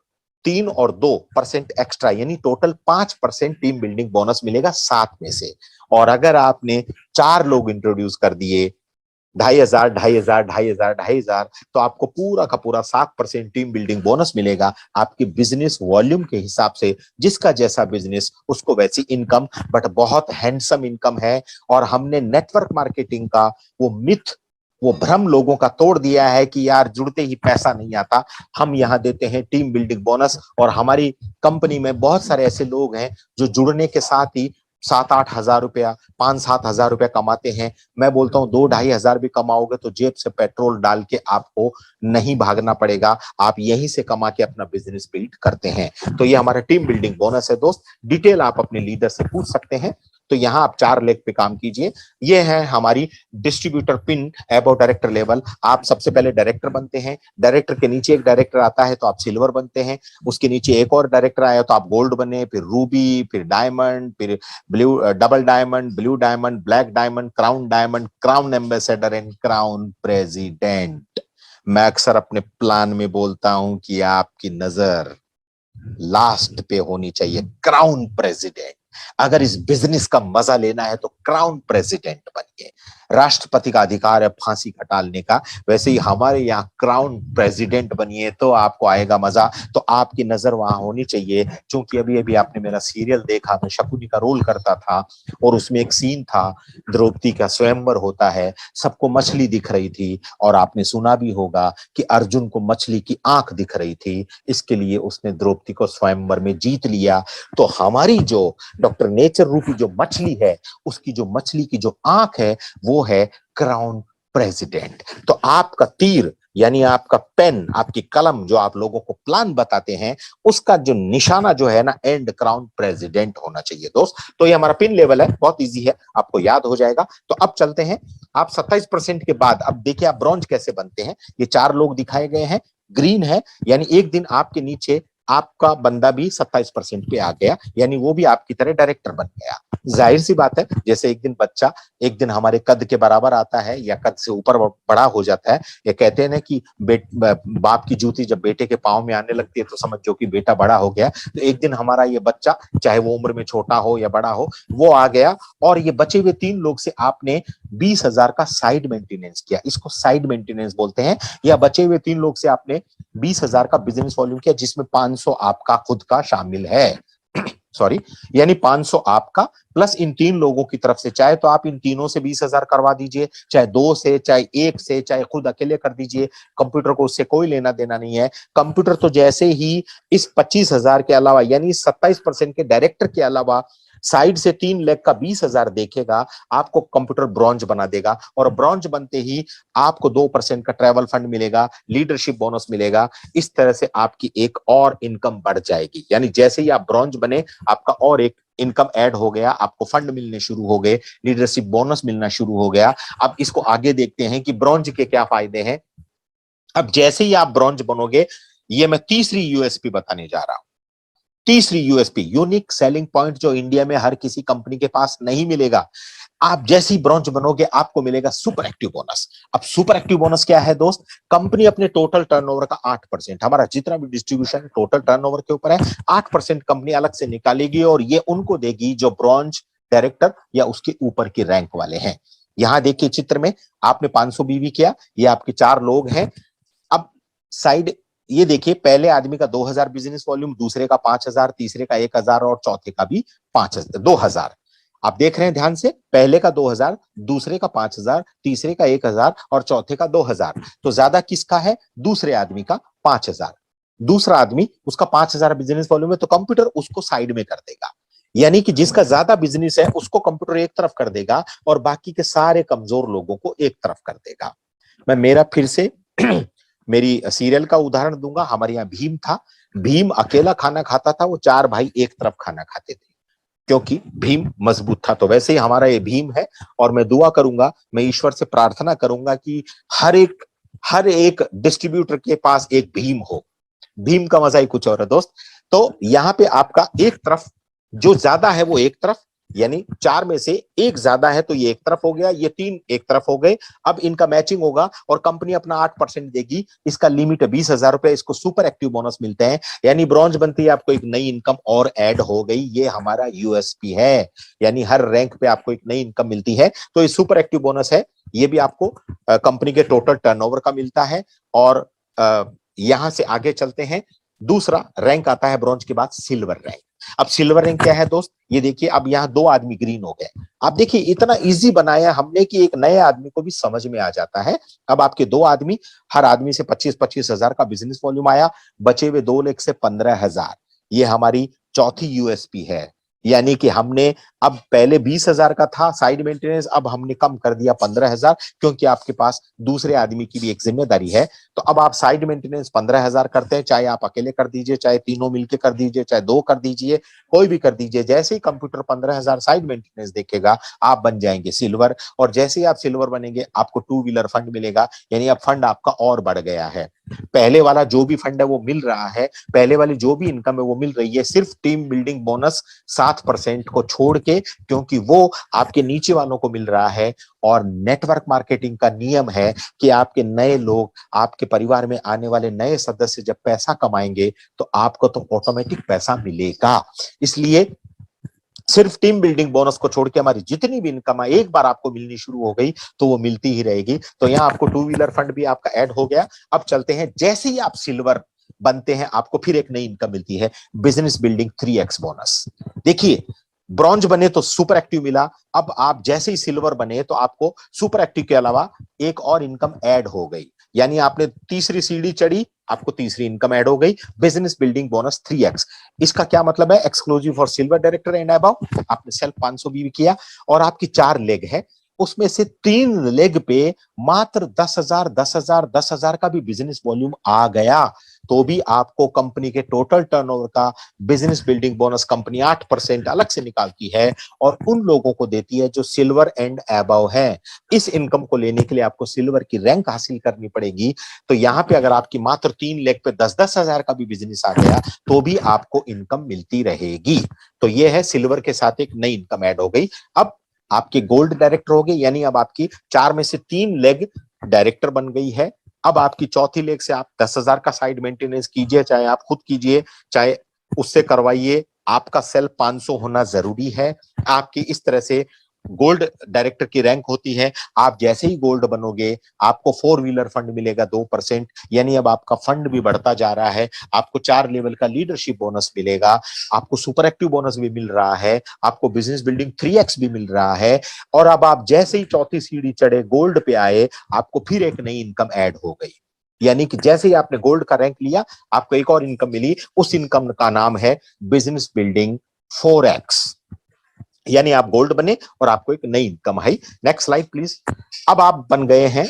3 और 2% एक्स्ट्रा यानी टोटल 5% टीम बिल्डिंग बोनस मिलेगा 7 में से। और अगर आपने 4 लोग इंट्रोड्यूस कर दिए 2,500, 2,500, 2,500, 2,500, तो आपको पूरा का पूरा 7% टीम बिल्डिंग बोनस मिलेगा। आपकी बिजनेस वॉल्यूम के हिसाब से, जिसका जैसा बिजनेस उसको वैसी इनकम, बट बहुत हैंडसम इनकम है। और हमने नेटवर्क मार्केटिंग का वो मिथ, वो भ्रम लोगों का तोड़ दिया है कि यार जुड़ते ही पैसा नहीं आता। हम यहाँ देते हैं टीम बिल्डिंग बोनस, और हमारी कंपनी में बहुत सारे ऐसे लोग हैं जो जुड़ने के साथ ही 7-8 हजार रुपया, 5-7 हजार रुपया कमाते हैं। मैं बोलता हूँ 2-2,500 भी कमाओगे तो जेब से पेट्रोल डाल के आपको नहीं भागना पड़ेगा, आप यहीं से कमा के अपना बिजनेस बिल्ड करते हैं। तो ये हमारा टीम बिल्डिंग बोनस है दोस्त। डिटेल आप अपने लीडर से पूछ सकते हैं। तो यहाँ आप 4 लेग पे काम कीजिए। ये है हमारी distributor pin above director level. आप सबसे पहले डायरेक्टर बनते हैं, डायरेक्टर के नीचे एक डायरेक्टर आता है तो आप सिल्वर बनते हैं, उसके नीचे एक और डायरेक्टर आया तो आप गोल्ड बने, फिर रूबी, फिर डायमंड, फिर blue, double diamond, blue diamond, black diamond, crown ambassador and crown president. मैं अक्सर अपने प्लान में बोलता हूं कि आपकी नजर लास्ट पे होनी चाहिए, क्राउन प्रेसिडेंट। अगर इस बिजनेस का मजा लेना है तो क्राउन प्रेसिडेंट बनिए। राष्ट्रपति का अधिकार है फांसी का टालने का, वैसे ही हमारे यहाँ क्राउन प्रेसिडेंट बनिए तो आपको आएगा मजा। तो आपकी नजर वहां होनी चाहिए। क्योंकि अभी अभी आपने मेरा सीरियल देखा, मैं शकुनी का रोल करता था और उसमें एक सीन था, द्रौपदी का स्वयंवर होता है, सबको मछली दिख रही थी, और आपने सुना भी होगा कि अर्जुन को मछली की आंख दिख रही थी, इसके लिए उसने द्रौपदी को स्वयंवर में जीत लिया। तो हमारी जो डॉक्टर नेचर रूपी जो मछली है, उसकी जो मछली की जो आंख है वो है क्राउन प्रेसिडेंट। तो आपका तीर यानी आपका पेन, आपकी कलम जो आप लोगों को प्लान बताते हैं, उसका जो निशाना जो है ना, एंड क्राउन प्रेसिडेंट होना चाहिए दोस्त। तो ये हमारा पिन लेवल है, बहुत इजी है, आपको याद हो जाएगा। तो अब चलते हैं, आप 27% के बाद अब देखिए आप ब्रॉन्ज कैसे बनते हैं। ये 4 लोग दिखाए गए हैं, ग्रीन है यानी एक दिन आपके नीचे आपका बंदा भी 27% पे आ गया, यानी वो भी आपकी तरह डायरेक्टर बन गया। जाहिर सी बात है, जैसे एक दिन बच्चा एक दिन हमारे कद के बराबर आता है या कद से ऊपर बड़ा हो जाता है, ये कहते हैं ना कि बाप की जूती जब बेटे के पांव में आने लगती है तो समझो कि बेटा बड़ा हो गया। तो एक दिन हमारा ये बच्चा, चाहे वो उम्र में छोटा हो या बड़ा हो, वो आ गया, और ये बचे हुए 3 लोग से आपने 20,000 का साइड मेंटेनेंस किया, इसको साइड मेंटेनेंस बोलते हैं। या बचे हुए 3 लोग से आपने 20,000 का बिजनेस वॉल्यूम किया, जिसमें 500 आपका खुद का शामिल है। सॉरी, यानी 500 आपका प्लस इन 3 लोगों की तरफ से, चाहे तो आप इन तीनों से 20,000 करवा दीजिए, चाहे 2 से, चाहे 1 से, चाहे खुद अकेले कर दीजिए। कंप्यूटर को उससे कोई लेना देना नहीं है। कंप्यूटर तो जैसे ही इस 25,000 के अलावा यानी 27% के डायरेक्टर के अलावा साइड से 3 लाख का 20,000 देखेगा, आपको कंप्यूटर ब्रॉन्ज बना देगा। और ब्रॉन्ज बनते ही आपको 2% का ट्रैवल फंड मिलेगा, लीडरशिप बोनस मिलेगा। इस तरह से आपकी एक और इनकम बढ़ जाएगी। यानी जैसे ही आप ब्रॉन्ज बने, आपका और एक इनकम ऐड हो गया, आपको फंड मिलने शुरू हो गए, लीडरशिप बोनस मिलना शुरू हो गया। अब इसको आगे देखते हैं कि ब्रॉन्ज के क्या फायदे हैं। अब जैसे ही आप ब्रॉन्ज बनोगे, ये मैं तीसरी यूएसपी बताने जा रहा हूं। तीसरी यूएसपी, यूनिक सेलिंग पॉइंट, जो इंडिया में हर किसी कंपनी के पास नहीं मिलेगा। आप जैसे ही ब्रॉन्ज बनोगे आपको मिलेगा सुपर एक्टिव बोनस। अब सुपर एक्टिव बोनस क्या है दोस्त? कंपनी अपने टोटल टर्नओवर का 8%, हमारा जितना भी डिस्ट्रीब्यूशन टोटल टर्नओवर के ऊपर है, 8% कंपनी अलग से निकालेगी और ये उनको देगी जो ब्रॉन्ज, डायरेक्टर या उसके ऊपर की रैंक वाले हैं। यहां देखिए चित्र में, आपने 500 बीवी किया, ये आपके 4 लोग हैं। अब साइड ये देखिए, पहले आदमी का 2,000 बिजनेस वॉल्यूम, दूसरे का 5,000, तीसरे का 1,000 और चौथे का भी 5,000, 2,000। आप देख रहे हैं ध्यान से, पहले का 2,000, दूसरे का 5,000, तीसरे का 1,000 और चौथे का 2,000। तो ज्यादा किसका है? दूसरे आदमी का 5,000। दूसरा आदमी, उसका 5,000 बिजनेस वॉल्यूम है, तो कंप्यूटर उसको साइड में कर देगा। यानी कि जिसका ज्यादा बिजनेस है उसको कंप्यूटर एक तरफ कर देगा और बाकी के सारे कमजोर लोगों को एक तरफ कर देगा। मैं मेरा फिर से मेरी सीरियल का उदाहरण दूंगा। हमारे यहाँ भीम था, भीम अकेला खाना खाता था, वो 4 भाई एक तरफ खाना खाते थे क्योंकि भीम मजबूत था। तो वैसे ही हमारा ये भीम है, और मैं दुआ करूंगा, मैं ईश्वर से प्रार्थना करूंगा कि हर एक डिस्ट्रीब्यूटर के पास एक भीम हो। भीम का मजा ही कुछ और है दोस्त। तो यहाँ पे आपका एक तरफ जो ज्यादा है वो एक तरफ, यानी 4 में से एक ज्यादा है तो ये एक तरफ हो गया, ये 3 एक तरफ हो गए। अब इनका मैचिंग होगा और कंपनी अपना 8% देगी। इसका लिमिट है 20,000 रुपए। इसको सुपर एक्टिव बोनस मिलते हैं, यानी ब्रॉन्ज बनती है, आपको एक नई इनकम और ऐड हो गई। ये हमारा यूएसपी है, यानी हर रैंक पे आपको एक नई इनकम मिलती है। तो ये सुपर एक्टिव बोनस है, ये भी आपको कंपनी के टोटल टर्नओवर का मिलता है। और यहां से आगे चलते हैं, दूसरा रैंक आता है ब्रॉन्ज के बाद सिल्वर रैंक। अब सिल्वर रैंक क्या है दोस्त, ये देखिए, अब यहाँ 2 आदमी ग्रीन हो गए। आप देखिए इतना इजी बनाया हमने कि एक नए आदमी को भी समझ में आ जाता है। अब आपके 2 आदमी, हर आदमी से 25-25 हजार का बिजनेस वॉल्यूम आया, बचे हुए 2 लाख से 15,000। ये हमारी चौथी यूएसपी है। यानी कि हमने अब पहले 20,000 का था साइड मेंटेनेंस, अब हमने कम कर दिया 15,000, क्योंकि आपके पास दूसरे आदमी की भी एक जिम्मेदारी है। तो अब आप साइड मेंटेनेंस 15,000 करते हैं, चाहे आप अकेले कर दीजिए, चाहे तीनों मिलकर कर दीजिए, चाहे 2 कर दीजिए, कोई भी कर दीजिए। जैसे ही कंप्यूटर 15,000 साइड मेंटेनेंस देखेगा, आप बन जाएंगे सिल्वर। और जैसे ही आप सिल्वर बनेंगे, आपको 2 व्हीलर फंड मिलेगा, यानी अब फंड आपका और बढ़ गया है। पहले वाला जो भी फंड है वो मिल रहा है, पहले वाली जो भी इनकम है वो मिल रही है, सिर्फ टीम बिल्डिंग बोनस 7% को छोड़ के, क्योंकि वो आपके नीचे वालों को मिल रहा है। और नेटवर्क मार्केटिंग का नियम है कि आपके नए लोग, आपके परिवार में आने वाले नए सदस्य जब पैसा कमाएंगे तो आपको तो ऑटोमेटिक पैसा मिलेगा। इसलिए सिर्फ टीम बिल्डिंग बोनस को छोड़ के हमारी जितनी भी इनकम है, एक बार आपको मिलनी शुरू हो गई तो वो मिलती ही रहेगी। तो यहाँ आपको 2 व्हीलर फंड भी आपका ऐड हो गया। अब चलते हैं, जैसे ही आप सिल्वर बनते हैं, आपको फिर एक नई इनकम मिलती है, बिजनेस बिल्डिंग 3x बोनस। देखिए, ब्रॉन्ज बने तो सुपर एक्टिव मिला, अब आप जैसे ही सिल्वर बने तो आपको सुपर एक्टिव के अलावा एक और इनकम ऐड हो गई। यानी आपने तीसरी सीढ़ी चढ़ी, आपको तीसरी इनकम ऐड हो गई, बिजनेस बिल्डिंग बोनस 3x। इसका क्या मतलब है, exclusive for silver director and above, आपने सेल्फ 500 भी किया, और आपकी 4 लेग है, उसमें से 3 लेग पे मात्र 10,000 10,000 10,000 का भी बिजनेस वॉल्यूम आ गया, तो भी आपको कंपनी के टोटल टर्नओवर का बिजनेस बिल्डिंग बोनस कंपनी 8% अलग से निकालती है और उन लोगों को देती है जो सिल्वर एंड अबव है। इस इनकम को लेने के लिए आपको सिल्वर की रैंक हासिल करनी पड़ेगी। तो यहां पे अगर आपकी मात्र 3 लेग पे 10-10 हजार का भी बिजनेस आ गया तो भी आपको इनकम मिलती रहेगी। तो ये है, सिल्वर के साथ एक नई इनकम ऐड हो गई। अब आपके गोल्ड डायरेक्टर हो गए, यानी अब आपकी 4 में से 3 लेग डायरेक्टर बन गई है। अब आपकी चौथी लेग से आप 10,000 का साइड मेंटेनेंस कीजिए, चाहे आप खुद कीजिए चाहे उससे करवाइए, आपका सेल 500 होना जरूरी है। आपकी इस तरह से गोल्ड डायरेक्टर की रैंक होती है। आप जैसे ही गोल्ड बनोगे, आपको 4 व्हीलर फंड मिलेगा 2%, यानी अब आपका फंड भी बढ़ता जा रहा है। आपको 4 लेवल का लीडरशिप बोनस मिलेगा, आपको सुपर एक्टिव बोनस भी मिल रहा है, आपको बिजनेस बिल्डिंग 3x भी मिल रहा है। और अब आप जैसे ही चौथी सीढ़ी चढ़े, गोल्ड पे आए, आपको फिर एक नई इनकम ऐड हो गई। यानी कि जैसे ही आपने गोल्ड का रैंक लिया, आपको एक और इनकम मिली, उस इनकम का नाम है बिजनेस बिल्डिंग 4x। यानी आप गोल्ड बने और आपको एक नई income I. Next slide please. अब आप बन गए हैं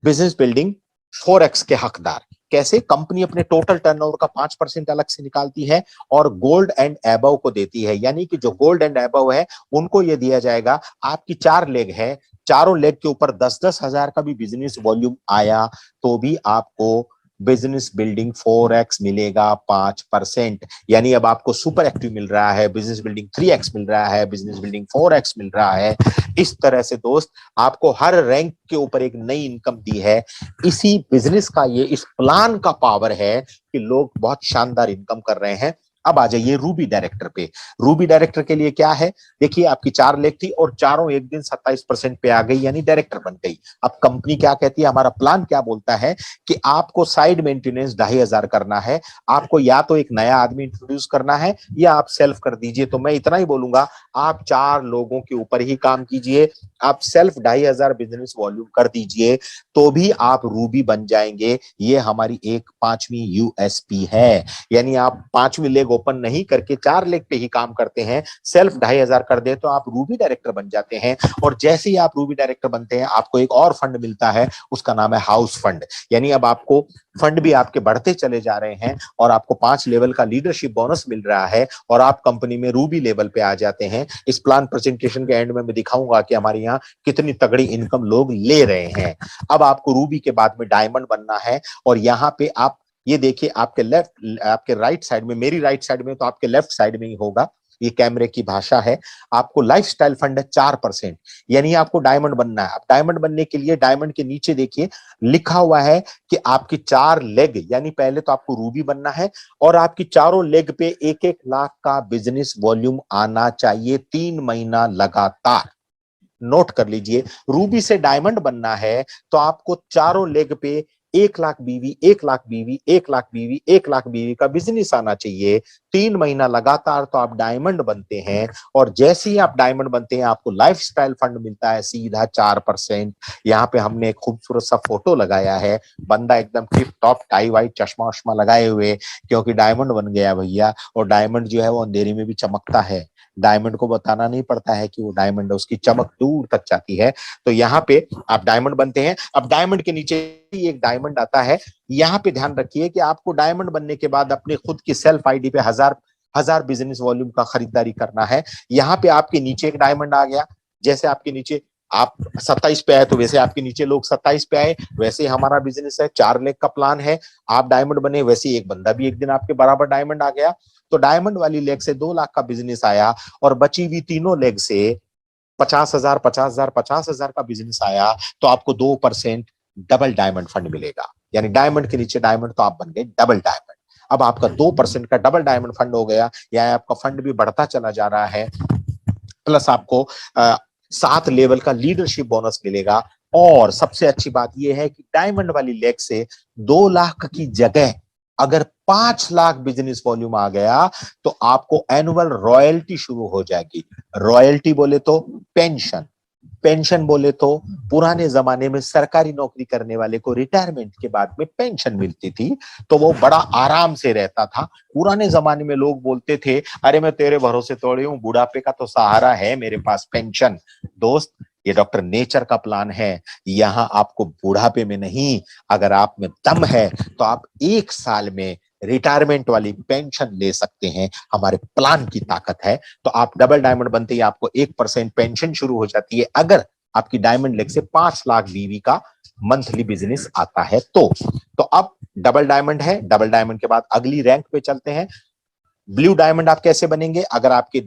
बिजनेस बिल्डिंग 4x के हकदार। कैसे, कंपनी अपने टोटल टर्नओवर का 5% अलग से निकालती है और गोल्ड एंड एबव को देती है। यानी कि जो गोल्ड एंड एबव है उनको ये दिया जाएगा। आपकी 4 लेग है, चारों लेग के ऊपर 10-10 हजार का भी बिजनेस वॉल्यूम आया तो भी आपको बिजनेस बिल्डिंग 4x मिलेगा 5%। यानी अब आपको सुपर एक्टिव मिल रहा है, बिजनेस बिल्डिंग 3x मिल रहा है, बिजनेस बिल्डिंग 4x मिल रहा है। इस तरह से दोस्त, आपको हर रैंक के ऊपर एक नई इनकम दी है। इसी बिजनेस का, ये इस प्लान का पावर है कि लोग बहुत शानदार इनकम कर रहे हैं। अब आ जाइए रूबी डायरेक्टर पे। रूबी डायरेक्टर के लिए क्या है, देखिए आपकी 4 लेग थी और चारों एक दिन 27% पे आ गई, यानी डायरेक्टर बन गई। अब कंपनी क्या कहती है, हमारा प्लान क्या बोलता है कि आपको साइड मेंटेनेंस 2,500 करना है। आपको या तो एक नया आदमी इंट्रोड्यूस करना है या आप सेल्फ कर दीजिए। तो मैं इतना ही बोलूंगा, आप 4 लोगों के ऊपर ही काम कीजिए, आप सेल्फ 2,500 बिजनेस वॉल्यूम कर दीजिए तो भी आप रूबी बन जाएंगे। ये हमारी एक 5वीं यूएसपी है। यानी आप 5वीं लेग ओपन नहीं करके 4 लेग पे ही काम करते हैं, सेल्फ 2,500 कर दे तो आप रूबी डायरेक्टर बन जाते हैं। और जैसे ही आप रूबी डायरेक्टर बनते हैं, आपको एक और फंड मिलता है, उसका नाम है हाउस फंड। यानी अब आपको फंड भी आपके बढ़ते चले जा रहे हैं और आपको 5 लेवल का लीडरशिप बोनस मिल रहा है और आप कंपनी में रूबी लेवल पे आ जाते हैं। इस प्लान प्रेजेंटेशन के एंड में मैं दिखाऊंगा कि हमारे यहाँ कितनी तगड़ी इनकम लोग ले रहे हैं। अब आपको रूबी के बाद में डायमंड बनना है और यहाँ पे आप ये देखिए, आपके लेफ्ट, आपके राइट साइड में, मेरी राइट साइड में तो आपके लेफ्ट साइड में ही होगा, ये कैमरे की भाषा है। आपको लाइफस्टाइल फंड है 4%, यानी आपको डायमंड बनना है। अब डायमंड बनने के लिए डायमंड के नीचे देखिए लिखा हुआ है कि आपकी 4 लेग, यानी पहले तो आपको रूबी बनना है और आपकी चारों लेग पे 1-1 लाख का बिजनेस वॉल्यूम आना चाहिए 3 महीना लगातार। नोट कर लीजिए, रूबी से डायमंड बनना है तो आपको चारों लेग पे 1 लाख बीवी, 1 लाख बीवी, 1 लाख बीवी, 1 लाख बीवी का बिजनेस आना चाहिए 3 महीना लगातार, तो आप डायमंड बनते हैं। और जैसे ही आप डायमंड बनते हैं आपको लाइफस्टाइल फंड मिलता है सीधा 4%। यहाँ पे हमने एक खूबसूरत सा फोटो लगाया है, बंदा एकदम टिप टॉप टाई वाई चश्मा वश्मा लगाए हुए, क्योंकि डायमंड बन गया भैया। और डायमंड जो है वो अंधेरे में भी चमकता है, डायमंड को बताना नहीं पड़ता है कि वो डायमंड है, उसकी चमक दूर तक जाती है। तो यहाँ पे आप डायमंड बनते हैं। अब डायमंड के नीचे ही एक डायमंड आता है। यहाँ पे ध्यान रखिए कि आपको डायमंड बनने के बाद अपने खुद की सेल्फ आईडी पे हजार बिजनेस वॉल्यूम का खरीदारी करना है। यहाँ पे आपके नीचे एक डायमंड आ गया। जैसे आपके नीचे आप 27 पे आए तो वैसे आपके नीचे लोग 27 पे आए, वैसे ही हमारा बिजनेस है, 4 लेग का प्लान है। आप डायमंड बने, वैसे ही एक बंदा भी एक दिन आपके बराबर डायमंड आ गया। तो डायमंड वाली लेग से 2 लाख का बिजनेस आया और बची हुई तीनों लेग से 50,000, 50,000, 50,000 का बिजनेस आया, तो आपको 2% डबल डायमंड फंड मिलेगा। यानी डायमंड के नीचे डायमंड, तो आप बन गए डबल डायमंड। अब आपका 2% का डबल डायमंड फंड हो गया, या आपका फंड भी बढ़ता चला जा रहा है। प्लस आपको 7 लेवल का लीडरशिप बोनस मिलेगा। और सबसे अच्छी बात यह है कि डायमंड वाली लेग से 2 लाख की जगह अगर 5 लाख बिजनेस वॉल्यूम आ गया तो आपको एनुअल रॉयल्टी शुरू हो जाएगी। रॉयल्टी बोले तो पेंशन, पेंशन बोले तो पुराने जमाने में सरकारी नौकरी करने वाले को रिटायरमेंट के बाद में पेंशन मिलती थी, तो वो बड़ा आराम से रहता था। पुराने जमाने में लोग बोलते थे, अरे मैं तेरे भरोसे तोड़े हूं, बुढ़ापे का तो सहारा है मेरे पास पेंशन। दोस्त, ये डॉक्टर नेचर का प्लान है। यहां आपको बुढ़ापे में नहीं, अगर आप में दम है तो आप 1 साल में रिटायरमेंट वाली पेंशन ले सकते हैं। हमारे प्लान की ताकत है। तो आप डबल डायमंड बनते ही आपको 1% पेंशन शुरू हो जाती है अगर आपकी डायमंड लेग से 5 लाख बीवी का मंथली बिजनेस आता है। तो अब डबल डायमंड है, डबल डायमंड के बाद अगली रैंक पे चलते हैं। ब्लू डायमंड आप कैसे बनेंगे? अगर आपके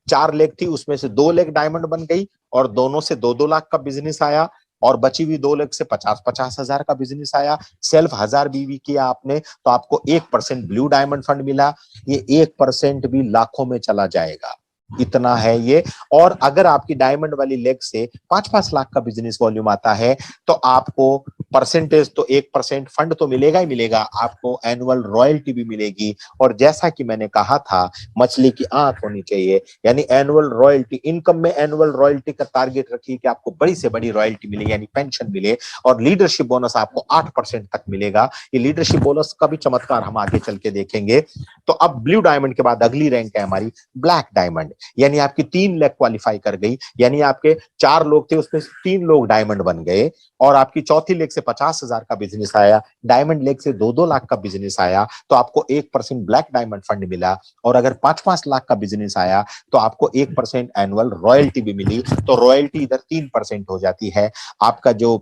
4 लेग थी उसमें से 2 लेग डायमंड बन गई और दोनों से 2-2 लाख का बिजनेस आया, और बची हुई 2 लेग से 50-50 हजार का बिजनेस आया। सेल्फ 1000 बीवी किया आपने तो आपको 1% ब्लू डायमंड फंड मिला। ये 1% भी लाखों में चला जाएगा, इतना है ये। और अगर आपकी डायमंड वाली लेग से 5-5 लाख का बिजनेस वॉल्यूम आता है तो आपको परसेंटेज तो 1% फंड तो मिलेगा ही मिलेगा, आपको एनुअल रॉयल्टी भी मिलेगी। और जैसा कि मैंने कहा था, मछली की आंख होनी चाहिए, यानी एनुअल रॉयल्टी इनकम में एनुअल रॉयल्टी का टारगेट रखिए कि आपको बड़ी से बड़ी रॉयल्टी मिले, यानी पेंशन मिले। और लीडरशिप बोनस आपको 8% तक मिलेगा। ये लीडरशिप बोनस का भी चमत्कार हम आगे चल के देखेंगे। तो अब ब्लू डायमंड के बाद अगली रैंक है हमारी ब्लैक डायमंड, यानी आपकी 3 लेग क्वालिफाई कर गई, यानी आपके 4 लोग थे उसमें 3 लोग डायमंड बन गए। और आपकी चौथी लेग से 50,000 का बिजनेस आया, डायमंड लेग से 2-2 लाख का बिजनेस आया, तो आपको 1% ब्लैक डायमंड फंड मिला। और अगर 5-5 लाख का बिजनेस आया तो आपको 1% एनुअल रॉयल्टी भी मिली। तो रॉयल्टी इधर 3% हो जाती है, आपका जो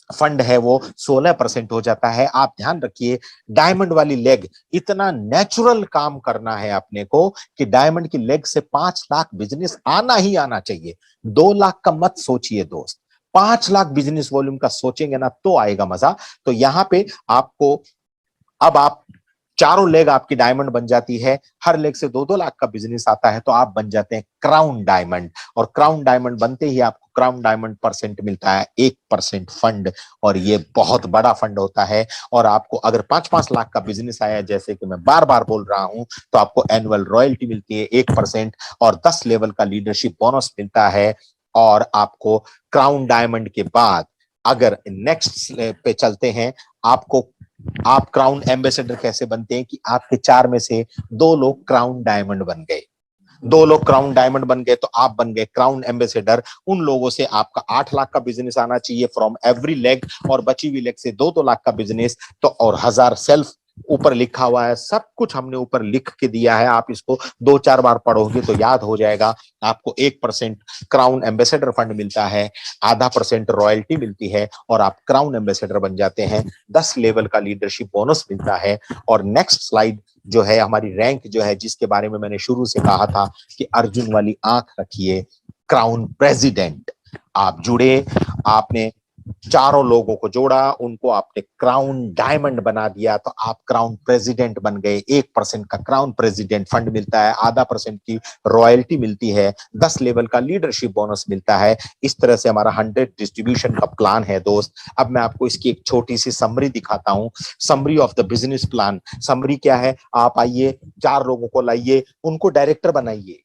फंड है वो 16% हो जाता है। आप ध्यान रखिए, डायमंड वाली लेग, इतना नेचुरल काम करना है अपने को कि डायमंड की लेग से 5 लाख बिजनेस आना ही आना चाहिए। 2 लाख का मत सोचिए दोस्त, 5 लाख बिजनेस वॉल्यूम का सोचेंगे ना तो आएगा मजा। तो यहां पे आपको, अब आप चारों लेग आपकी डायमंड बन जाती है, हर लेग से 2-2 लाख का बिजनेस आता है, तो आप बन जाते हैं क्राउन डायमंड। और क्राउन डायमंड बनते ही आपको क्राउन डायमंड परसेंट मिलता है 1% फंड, और ये बहुत बड़ा फंड होता है। और आपको अगर 5-5 लाख का बिजनेस आया, जैसे कि मैं बार बार बोल रहा हूं, तो आपको एनुअल रॉयल्टी मिलती है 1% और 10 लेवल का लीडरशिप बोनस मिलता है। और आपको क्राउन डायमंड के बाद अगर नेक्स्ट पे चलते हैं, आपको, आप क्राउन एम्बेसडर कैसे बनते हैं कि आपके 4 में से 2 लोग क्राउन डायमंड बन गए, 2 लोग क्राउन डायमंड बन गए, तो आप बन गए क्राउन एम्बेसडर। उन लोगों से आपका 8 लाख का बिजनेस आना चाहिए फ्रॉम एवरी लेग, और बची हुई लेग से 2-2 लाख का बिजनेस। तो और 1000 सेल्फ ऊपर लिखा हुआ है, सब कुछ हमने ऊपर लिख के दिया है, आप इसको 2-4 बार पढ़ोगे तो याद हो जाएगा। आपको 1% क्राउन एम्बेसडर फंड मिलता है, ½ % रॉयल्टी मिलती है, और आप क्राउन एम्बेसडर बन जाते हैं। 10 लेवल का लीडरशिप बोनस मिलता है। और नेक्स्ट स्लाइड जो है हमारी रैंक जो है, जिसके बारे में मैंने शुरू से कहा था कि अर्जुन वाली आंख रखिए, क्राउन प्रेसिडेंट। आप जुड़े, आपने चारों लोगों को जोड़ा, उनको आपने क्राउन डायमंड बना दिया, तो आप क्राउन प्रेसिडेंट बन गए। 1% का क्राउन प्रेसिडेंट फंड मिलता है, आधा % की रॉयल्टी मिलती है, 10 लेवल का लीडरशिप बोनस मिलता है। इस तरह से हमारा 100 डिस्ट्रीब्यूशन का प्लान है दोस्त। अब मैं आपको इसकी एक छोटी सी समरी दिखाता हूं, summary of the business plan. Summary क्या है, आप आइए, 4 लोगों को लाइए, उनको डायरेक्टर बनाइए।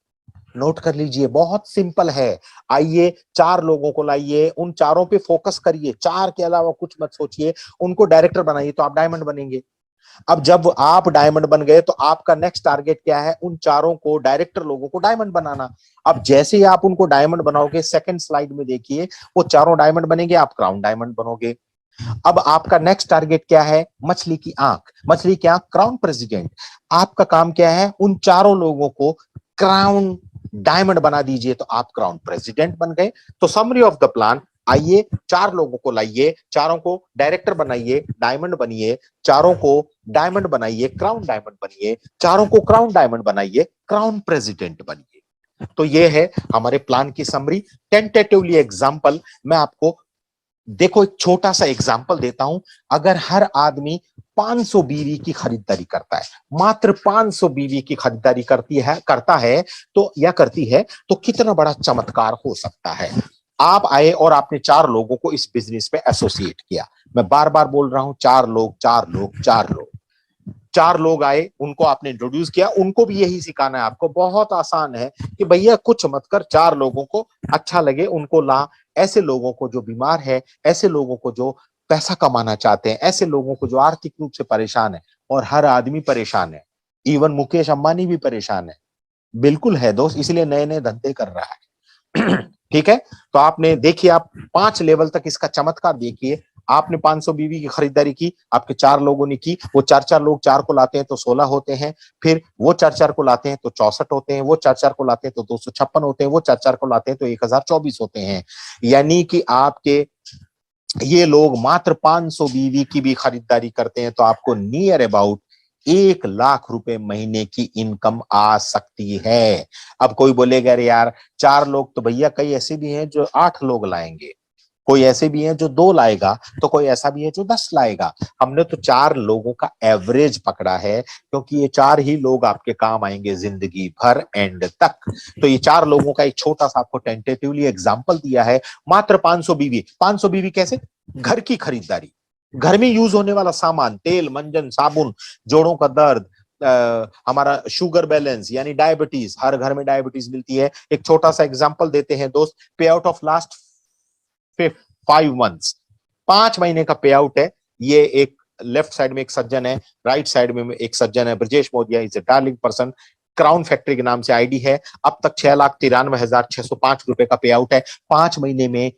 नोट कर लीजिए, बहुत सिंपल है। आइए, 4 लोगों को लाइए, उन चारों पे फोकस करिए, 4 के अलावा कुछ मत सोचिए, उनको डायरेक्टर बनाइए, तो आप डायमंड बनेंगे। अब जब आप डायमंड बन गए तो आपका नेक्स्ट टारगेट क्या है, उन चारों को, डायरेक्टर लोगों को डायमंड बनाना। अब जैसे ही आप उनको डायमंड बनाओगे, सेकंड स्लाइड में देखिए, वो चारों डायमंड बनेंगे, आप क्राउन डायमंड बनोगे। अब आपका नेक्स्ट टारगेट क्या है, मछली की आंख। मछली की आंख, क्राउन प्रेसिडेंट। आपका काम क्या है, उन चारों लोगों को क्राउन डायमंड बना दीजिए, तो आप क्राउन प्रेसिडेंट बन गए। तो समरी ऑफ द प्लान, आइए, 4 लोगों को लाइए, चारों को डायरेक्टर बनाइए, डायमंड बनिए, चारों को डायमंड बनाइए, क्राउन डायमंड बनिए, चारों को क्राउन डायमंड बनाइए, क्राउन प्रेसिडेंट बनिए। तो ये है हमारे प्लान की समरी। टेंटेटिवली एग्जांपल मैं आपको, देखो एक छोटा सा एग्जांपल देता हूं। अगर हर आदमी 500 बीवी की खरीदारी करता है, मात्र 500 बीवी की खरीदारी करता है तो, या करती है, तो कितना बड़ा चमत्कार हो सकता है। आप आए और आपने 4 लोगों को इस बिजनेस में एसोसिएट किया। मैं बार बार बोल रहा हूं, 4 लोग, 4 लोग, 4 लोग। 4 लोग आए, उनको आपने इंट्रोड्यूस किया, उनको भी यही सिखाना है आपको। बहुत आसान है कि भैया कुछ मत कर, 4 लोगों को अच्छा लगे उनको ला। ऐसे लोगों को जो बीमार है, ऐसे लोगों को जो पैसा कमाना चाहते हैं, ऐसे लोगों को जो आर्थिक रूप से परेशान है, और हर आदमी परेशान है, इवन मुकेश अंबानी भी परेशान है। बिल्कुल है दोस्त, इसलिए नए नए धंधे कर रहा है। ठीक है, तो आपने देखिए, आप 5 लेवल तक इसका चमत्कार देखिए। आपने 500 बीवी की खरीदारी की, आपके 4 लोगों ने की, वो 4-4 लोग 4 को लाते हैं तो 16 होते हैं, फिर वो 4-4 को लाते हैं तो 64 होते हैं, वो 4-4 को लाते हैं तो 256 होते हैं, वो 4-4 को लाते हैं तो 1024 होते हैं। यानी कि आपके ये लोग मात्र 500 बीवी की भी खरीदारी करते हैं तो आपको नियर अबाउट 1 लाख रुपए महीने की इनकम आ सकती है। अब कोई बोलेगा अरे यार 4 लोग, तो भैया कई ऐसे भी हैं जो 8 लोग लाएंगे, कोई ऐसे भी हैं जो 2 लाएगा, तो कोई ऐसा भी है जो 10 लाएगा। हमने तो 4 लोगों का एवरेज पकड़ा है, क्योंकि ये 4 ही लोग आपके काम आएंगे जिंदगी भर एंड तक। तो ये 4 लोगों का एक छोटा सा आपको टेंटेटिवली एग्जांपल दिया है। मात्र 500 बीवी। 500 बीवी कैसे, घर की खरीदारी, घर में यूज होने वाला सामान, तेल, मंजन, साबुन, जोड़ों का दर्द, हमारा शुगर बैलेंस यानी डायबिटीज, हर घर में डायबिटीज मिलती है। एक छोटा सा एग्जांपल देते हैं दोस्त, पे आउट ऑफ लास्ट 5 मंथ्स, 5 महीने का पे आउट है। ये एक लेफ्ट साइड में एक सज्जन है, राइट साइड में एक सज्जन है, Brajesh Modiya, is a darling person. Crown factory के नाम से आईडी है। अब तक 6,93,605 रुपए का पे आउट है 5 महीने में।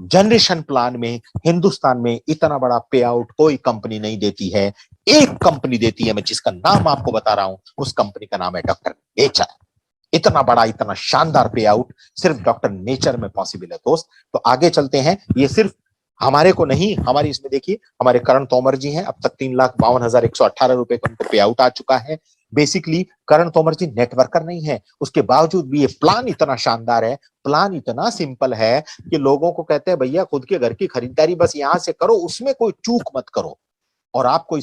जनरेशन प्लान में हिंदुस्तान में इतना बड़ा पे आउट कोई कंपनी नहीं देती है। एक कंपनी देती है, मैं जिसका नाम आपको बता रहा हूं, उस कंपनी का नाम है डॉक्टर नेचर। इतना बड़ा, इतना शानदार पे आउट सिर्फ डॉक्टर नेचर में पॉसिबल है दोस्त। तो आगे चलते हैं। ये सिर्फ हमारे को नहीं, हमारी इसमें देखिए हमारे करण तोमर जी हैं, अब तक 3,52,118 रुपए का उनको पे आउट आ चुका है। बेसिकली करण तोमर जी नेटवर्कर नहीं है, उसके बावजूद भी ये प्लान इतना शानदार है, प्लान इतना सिंपल है कि लोगों को कहते हैं भैया खुद के घर की खरीदारी बस यहां से करो, उसमें कोई चूक मत करो, और आपको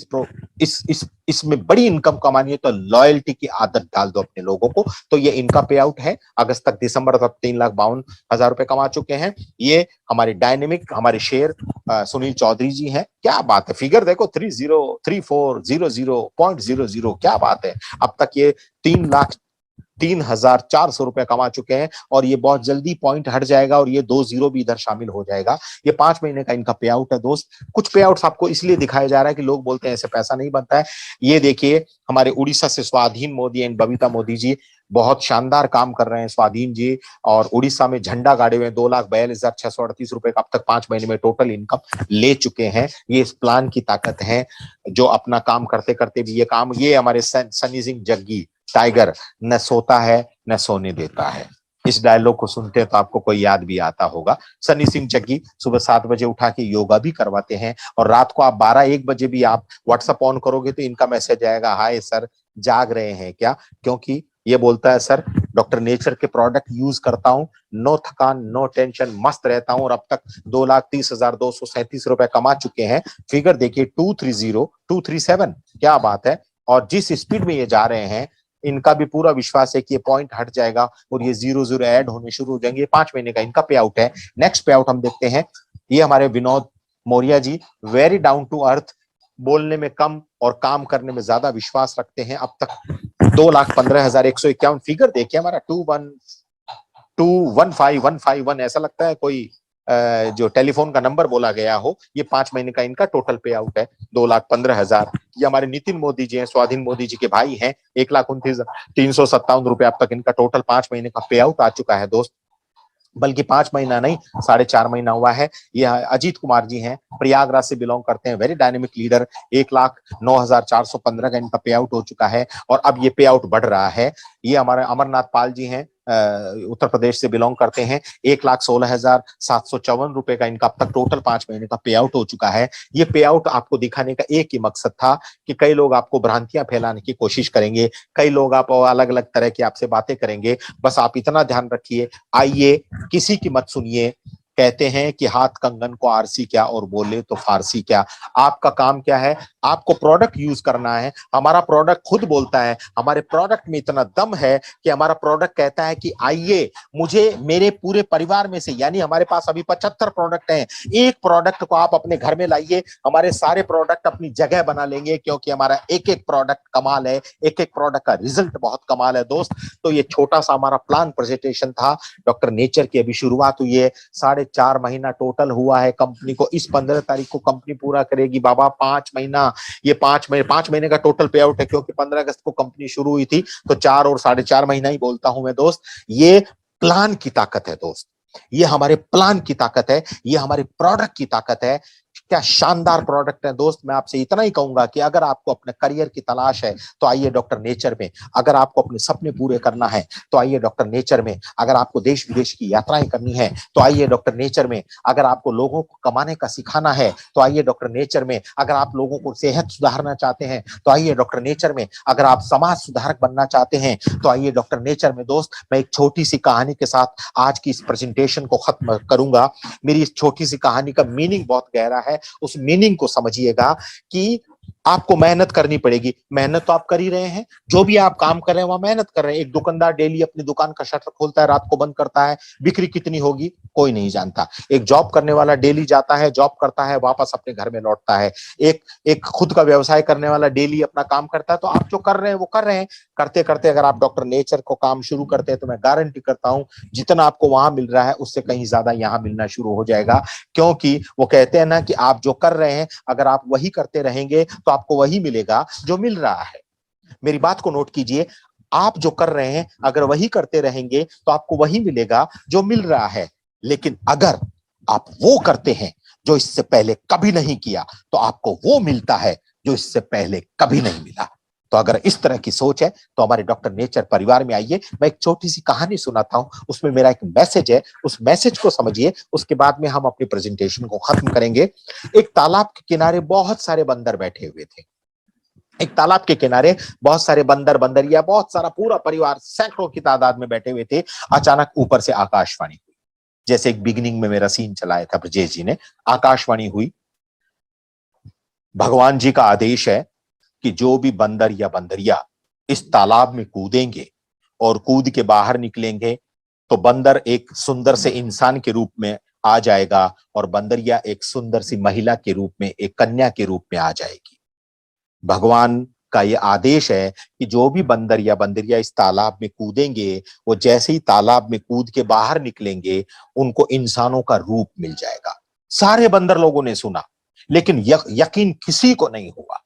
इसमें बड़ी इनकम कमानी है तो लॉयल्टी की आदत डाल दो अपने लोगों को। तो ये इनका पे आउट है। अगस्त तक, दिसंबर तक 3,52,000 रुपए कमा चुके हैं। ये हमारे डायनेमिक, हमारे शेयर सुनील चौधरी जी हैं। क्या बात है, फिगर देखो 303400.00, क्या बात है। अब तक ये 3,03,400 रुपए कमा चुके हैं, और ये बहुत जल्दी पॉइंट हट जाएगा और ये 2 जीरो भी इधर शामिल हो जाएगा। ये 5 महीने का इनका पे आउट है दोस्त। कुछ पे आउट्स आपको इसलिए दिखाया जा रहा है कि लोग बोलते हैं ऐसे पैसा नहीं बनता है। ये देखिए हमारे उड़ीसा से स्वाधीन मोदी एंड बबीता मोदी जी बहुत शानदार काम कर रहे हैं। स्वाधीन जी और उड़ीसा में झंडा गाड़े हुए 2,42,638 रुपए का अब तक 5 महीने में टोटल इनकम ले चुके हैं। ये इस प्लान की ताकत है, जो अपना काम करते करते भी ये हमारे सनी सिंह जग्गी टाइगर न सोता है न सोने देता है। इस डायलॉग को सुनते हैं तो आपको कोई याद भी आता होगा। सन्नी सिंह जग्गी सुबह 7 बजे उठा के योगा भी करवाते हैं, और रात को आप 12-1 बजे भी आप व्हाट्सएप ऑन करोगे तो इनका मैसेज आएगा, हाय सर जाग रहे हैं क्या? क्योंकि ये बोलता है, सर डॉक्टर नेचर के प्रोडक्ट यूज करता हूँ, नो थकान नो टेंशन, मस्त रहता हूँ, और अब तक 2,30,237 रुपए कमा चुके हैं। फिगर देखिए 230-237, क्या बात है। और जिस स्पीड में ये जा रहे हैं, इनका भी पूरा विश्वास है कि ये पॉइंट हट जाएगा और ये 0-0 ऐड होने शुरू हो जाएंगे। 5 महीने का इनका पे आउट है। नेक्स्ट पे आउट हम देखते हैं, ये हमारे Vinod Maurya ji, very down to अर्थ, बोलने में कम और काम करने में ज्यादा विश्वास रखते हैं। अब तक 2,15,151, फिगर देखिए हमारा 215,151, ऐसा लगता है कोई जो टेलीफोन का नंबर बोला गया हो। ये 5 महीने का इनका टोटल पे आउट है 2,15,000। ये हमारे नितिन मोदी जी हैं, स्वाधीन मोदी जी के भाई हैं, 1,29,357 रुपए अब तक इनका टोटल 5 महीने का पे आउट आ चुका है दोस्त। बल्कि 5 महीना नहीं, 4.5 महीना हुआ है। ये अजीत कुमार जी हैं, प्रयागराज से बिलोंग करते हैं, वेरी डायनेमिक लीडर, 1,09,415 का इनका पे आउट हो चुका है, और अब ये पे आउट बढ़ रहा है। ये हमारे अमरनाथ पाल जी हैं, उत्तर प्रदेश से बिलोंग करते हैं, 1,16,754 रुपए का इनका अब तक टोटल 5 महीने का पे आउट हो चुका है। ये पे आउट आपको दिखाने का एक ही मकसद था कि कई लोग आपको भ्रांतियां फैलाने की कोशिश करेंगे, कई लोग आप अलग अलग तरह की आपसे बातें करेंगे। बस आप इतना ध्यान रखिए, आइए किसी की मत सुनिए। कहते हैं कि हाथ कंगन को आरसी क्या और बोले तो फारसी क्या। आपका काम क्या है? आपको प्रोडक्ट यूज करना है। हमारा प्रोडक्ट खुद बोलता है, हमारे प्रोडक्ट में इतना दम है कि हमारा प्रोडक्ट कहता है कि आइए, मुझे मेरे पूरे परिवार में से, यानी हमारे पास अभी 75 प्रोडक्ट हैं, एक प्रोडक्ट को आप अपने घर में लाइए, हमारे सारे प्रोडक्ट अपनी जगह बना लेंगे, क्योंकि हमारा एक एक प्रोडक्ट कमाल है, एक एक प्रोडक्ट का रिजल्ट बहुत कमाल है दोस्त। तो ये छोटा सा हमारा प्लान प्रेजेंटेशन था। डॉक्टर नेचर की अभी शुरुआत हुई है, 4.5 महीना टोटल हुआ है कंपनी को। इस 15 तारीख को कंपनी पूरा करेगी बाबा 5 महीना। ये 5 महीने का टोटल पे आउट है, क्योंकि 15 अगस्त को कंपनी शुरू हुई थी, तो 4 और 4.5 महीना ही बोलता हूं मैं दोस्त। ये प्लान की ताकत है दोस्त, ये हमारे प्लान की ताकत है, ये हमारे प्रोडक्ट की ताकत है। क्या शानदार प्रोडक्ट है दोस्त। मैं आपसे इतना ही कहूंगा कि अगर आपको अपने करियर की तलाश है तो आइए डॉक्टर नेचर में। अगर आपको अपने सपने पूरे करना है तो आइए डॉक्टर नेचर में। अगर आपको देश विदेश की यात्राएं करनी है तो आइए डॉक्टर नेचर में। अगर आपको लोगों को कमाने का सिखाना है तो आइए डॉक्टर नेचर में। अगर आप लोगों को सेहत सुधारना चाहते हैं तो आइए डॉक्टर नेचर में। अगर आप समाज सुधारक बनना चाहते हैं तो आइए डॉक्टर नेचर में। दोस्त, मैं एक छोटी सी कहानी के साथ आज की इस प्रेजेंटेशन को खत्म करूंगा। मेरी इस छोटी सी कहानी का मीनिंग बहुत गहरा है, उस मीनिंग को समझिएगा कि आपको मेहनत करनी पड़ेगी। मेहनत तो आप कर ही रहे हैं, जो भी आप काम कर रहे हैं वहां मेहनत कर रहे हैं। एक दुकानदार डेली अपनी दुकान का शटर खोलता है, रात को बंद करता है, बिक्री कितनी होगी कोई नहीं जानता। एक जॉब करने वाला डेली जाता है, जॉब करता है, वापस अपने घर में लौटता है। एक एक खुद का व्यवसाय करने वाला डेली अपना काम करता है। तो आप जो कर रहे हैं वो कर रहे हैं, करते करते अगर आप डॉक्टर नेचर को काम शुरू करते हैं तो मैं गारंटी करता हूं जितना आपको वहां मिल रहा है उससे कहीं ज्यादा यहां मिलना शुरू हो जाएगा। क्योंकि वो कहते हैं ना कि आप जो कर रहे हैं अगर आप वही करते रहेंगे तो आपको वही मिलेगा जो मिल रहा है। मेरी बात को नोट कीजिए, आप जो कर रहे हैं अगर वही करते रहेंगे तो आपको वही मिलेगा जो मिल रहा है। लेकिन अगर आप वो करते हैं जो इससे पहले कभी नहीं किया तो आपको वो मिलता है जो इससे पहले कभी नहीं मिला। तो अगर इस तरह की सोच है तो हमारे डॉक्टर नेचर परिवार में आइए। मैं एक छोटी सी कहानी सुनाता हूं, उसमें मेरा एक मैसेज है, उस मैसेज को समझिए, उसके बाद में हम अपनी प्रेजेंटेशन को खत्म करेंगे। एक तालाब के किनारे बहुत सारे बंदर बैठे हुए थे। एक तालाब के किनारे बहुत सारे बंदर, बंदरिया, बहुत सारा पूरा परिवार सैकड़ों की तादाद में बैठे हुए थे। अचानक ऊपर से आकाशवाणी हुई, जैसे एक बिगिनिंग में मेरा सीन चलाया था ब्रजेश जी ने। आकाशवाणी हुई, भगवान जी का आदेश है कि जो भी बंदर या बंदरिया इस तालाब में कूदेंगे और कूद के बाहर निकलेंगे तो बंदर एक सुंदर से इंसान के रूप में आ जाएगा और बंदरिया एक सुंदर सी महिला के रूप में, एक कन्या के रूप में आ जाएगी। भगवान का ये आदेश है कि जो भी बंदर या बंदरिया इस तालाब में कूदेंगे वो जैसे ही तालाब में कूद के बाहर निकलेंगे उनको इंसानों का रूप मिल जाएगा। सारे बंदर लोगों ने सुना, लेकिन यकीन किसी को नहीं हुआ।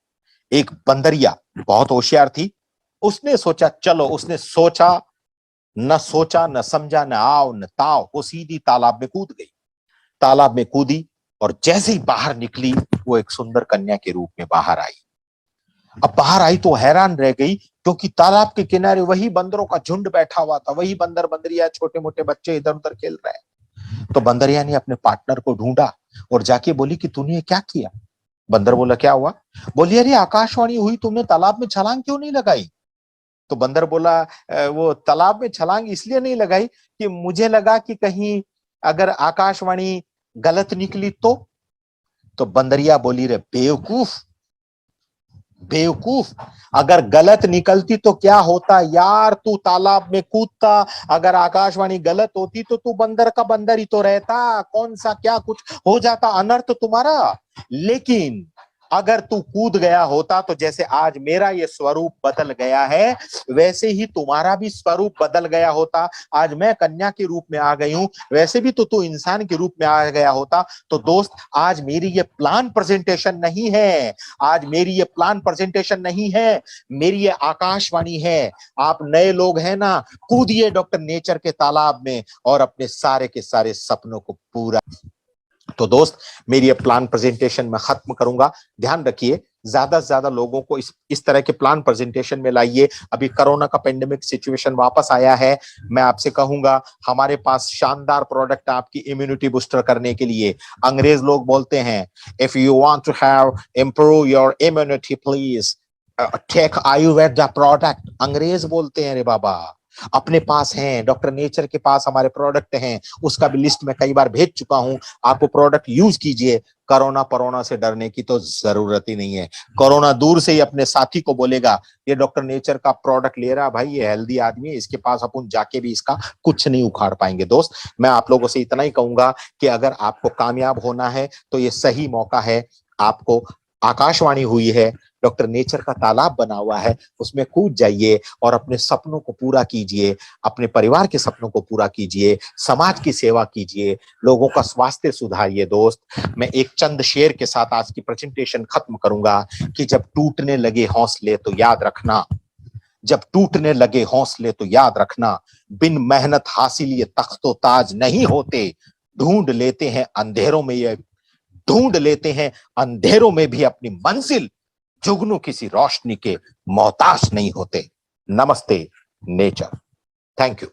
एक बंदरिया बहुत होशियार थी, उसने सोचा, चलो, उसने सोचा न समझा, न आओ न ताओ, वो सीधी तालाब में कूद गई। तालाब में कूदी और जैसे ही बाहर निकली वो एक सुंदर कन्या के रूप में बाहर आई। अब बाहर आई तो हैरान रह गई, क्योंकि तालाब के किनारे वही बंदरों का झुंड बैठा हुआ था, वही बंदर बंदरिया, छोटे मोटे बच्चे इधर उधर खेल रहे हैं। तो बंदरिया ने अपने पार्टनर को ढूंढा और जाके बोली कि तूने ये क्या किया? बंदर बोला क्या हुआ? बोली अरे आकाशवाणी हुई, तुमने तालाब में छलांग क्यों नहीं लगाई? तो बंदर बोला वो तालाब में छलांग इसलिए नहीं लगाई कि मुझे लगा कि कहीं अगर आकाशवाणी गलत निकली तो बंदरिया बोली रे बेवकूफ, बेवकूफ, अगर गलत निकलती तो क्या होता यार, तू तालाब में कूदता, अगर आकाशवाणी गलत होती तो तू बंदर का बंदर ही तो रहता, कौन सा क्या कुछ हो जाता अनर्थ तुम्हारा। लेकिन अगर तू कूद गया होता तो जैसे आज मेरा ये स्वरूप बदल गया है, वैसे ही तुम्हारा भी स्वरूप बदल गया होता। आज मैं कन्या के रूप में आ गई हूं, वैसे भी तो तू इंसान के रूप में आ गया होता। तो दोस्त, आज मेरी ये प्लान प्रेजेंटेशन नहीं है, आज मेरी ये प्लान प्रेजेंटेशन नहीं है, मेरी ये आकाशवाणी है। आप नए लोग हैं ना, कूदिए डॉक्टर नेचर के तालाब में और अपने सारे के सारे सपनों को पूरा। तो दोस्त, मेरी ये प्लान प्रेजेंटेशन मैं खत्म करूंगा। ध्यान रखिए, ज्यादा से ज्यादा लोगों को इस तरह के प्लान प्रेजेंटेशन में लाइए। अभी कोरोना का पेंडेमिक सिचुएशन वापस आया है, मैं आपसे कहूंगा हमारे पास शानदार प्रोडक्ट आपकी इम्यूनिटी बूस्टर करने के लिए। अंग्रेज लोग बोलते हैं if you want to have improve your immunity please take Ayurveda product. अंग्रेज बोलते हैं रे बाबा, अपने पास हैं, डॉक्टर नेचर के पास हमारे प्रोडक्ट हैं, उसका भी लिस्ट मैं कई बार भेज चुका हूं। आप वो प्रोडक्ट यूज कीजिए, कोरोना से डरने की तो जरूरत ही नहीं है। कोरोना दूर से ही अपने साथी को बोलेगा ये डॉक्टर नेचर का प्रोडक्ट ले रहा भाई, ये हेल्दी आदमी है, इसके पास अपन जाके भी इसका कुछ नहीं उखाड़ पाएंगे। दोस्त, मैं आप लोगों से इतना ही कहूंगा कि अगर आपको कामयाब होना है तो ये सही मौका है। आपको आकाशवाणी हुई है, डॉक्टर नेचर का तालाब बना हुआ है, उसमें कूद जाइए और अपने सपनों को पूरा कीजिए, अपने परिवार के सपनों को पूरा कीजिए, समाज की सेवा कीजिए, लोगों का स्वास्थ्य सुधारिए। दोस्त, मैं एक चंद शेर के साथ आज की प्रेजेंटेशन खत्म करूंगा कि जब टूटने लगे हौसले तो याद रखना, जब टूटने लगे हौसले तो याद रखना, बिन मेहनत हासिल ये तख्तो ताज नहीं होते, ढूंढ लेते हैं अंधेरों में ये ढूंढ लेते हैं अंधेरों में भी अपनी मंजिल, जुगनू किसी रोशनी के मोहताज नहीं होते। नमस्ते नेचर। Thank you.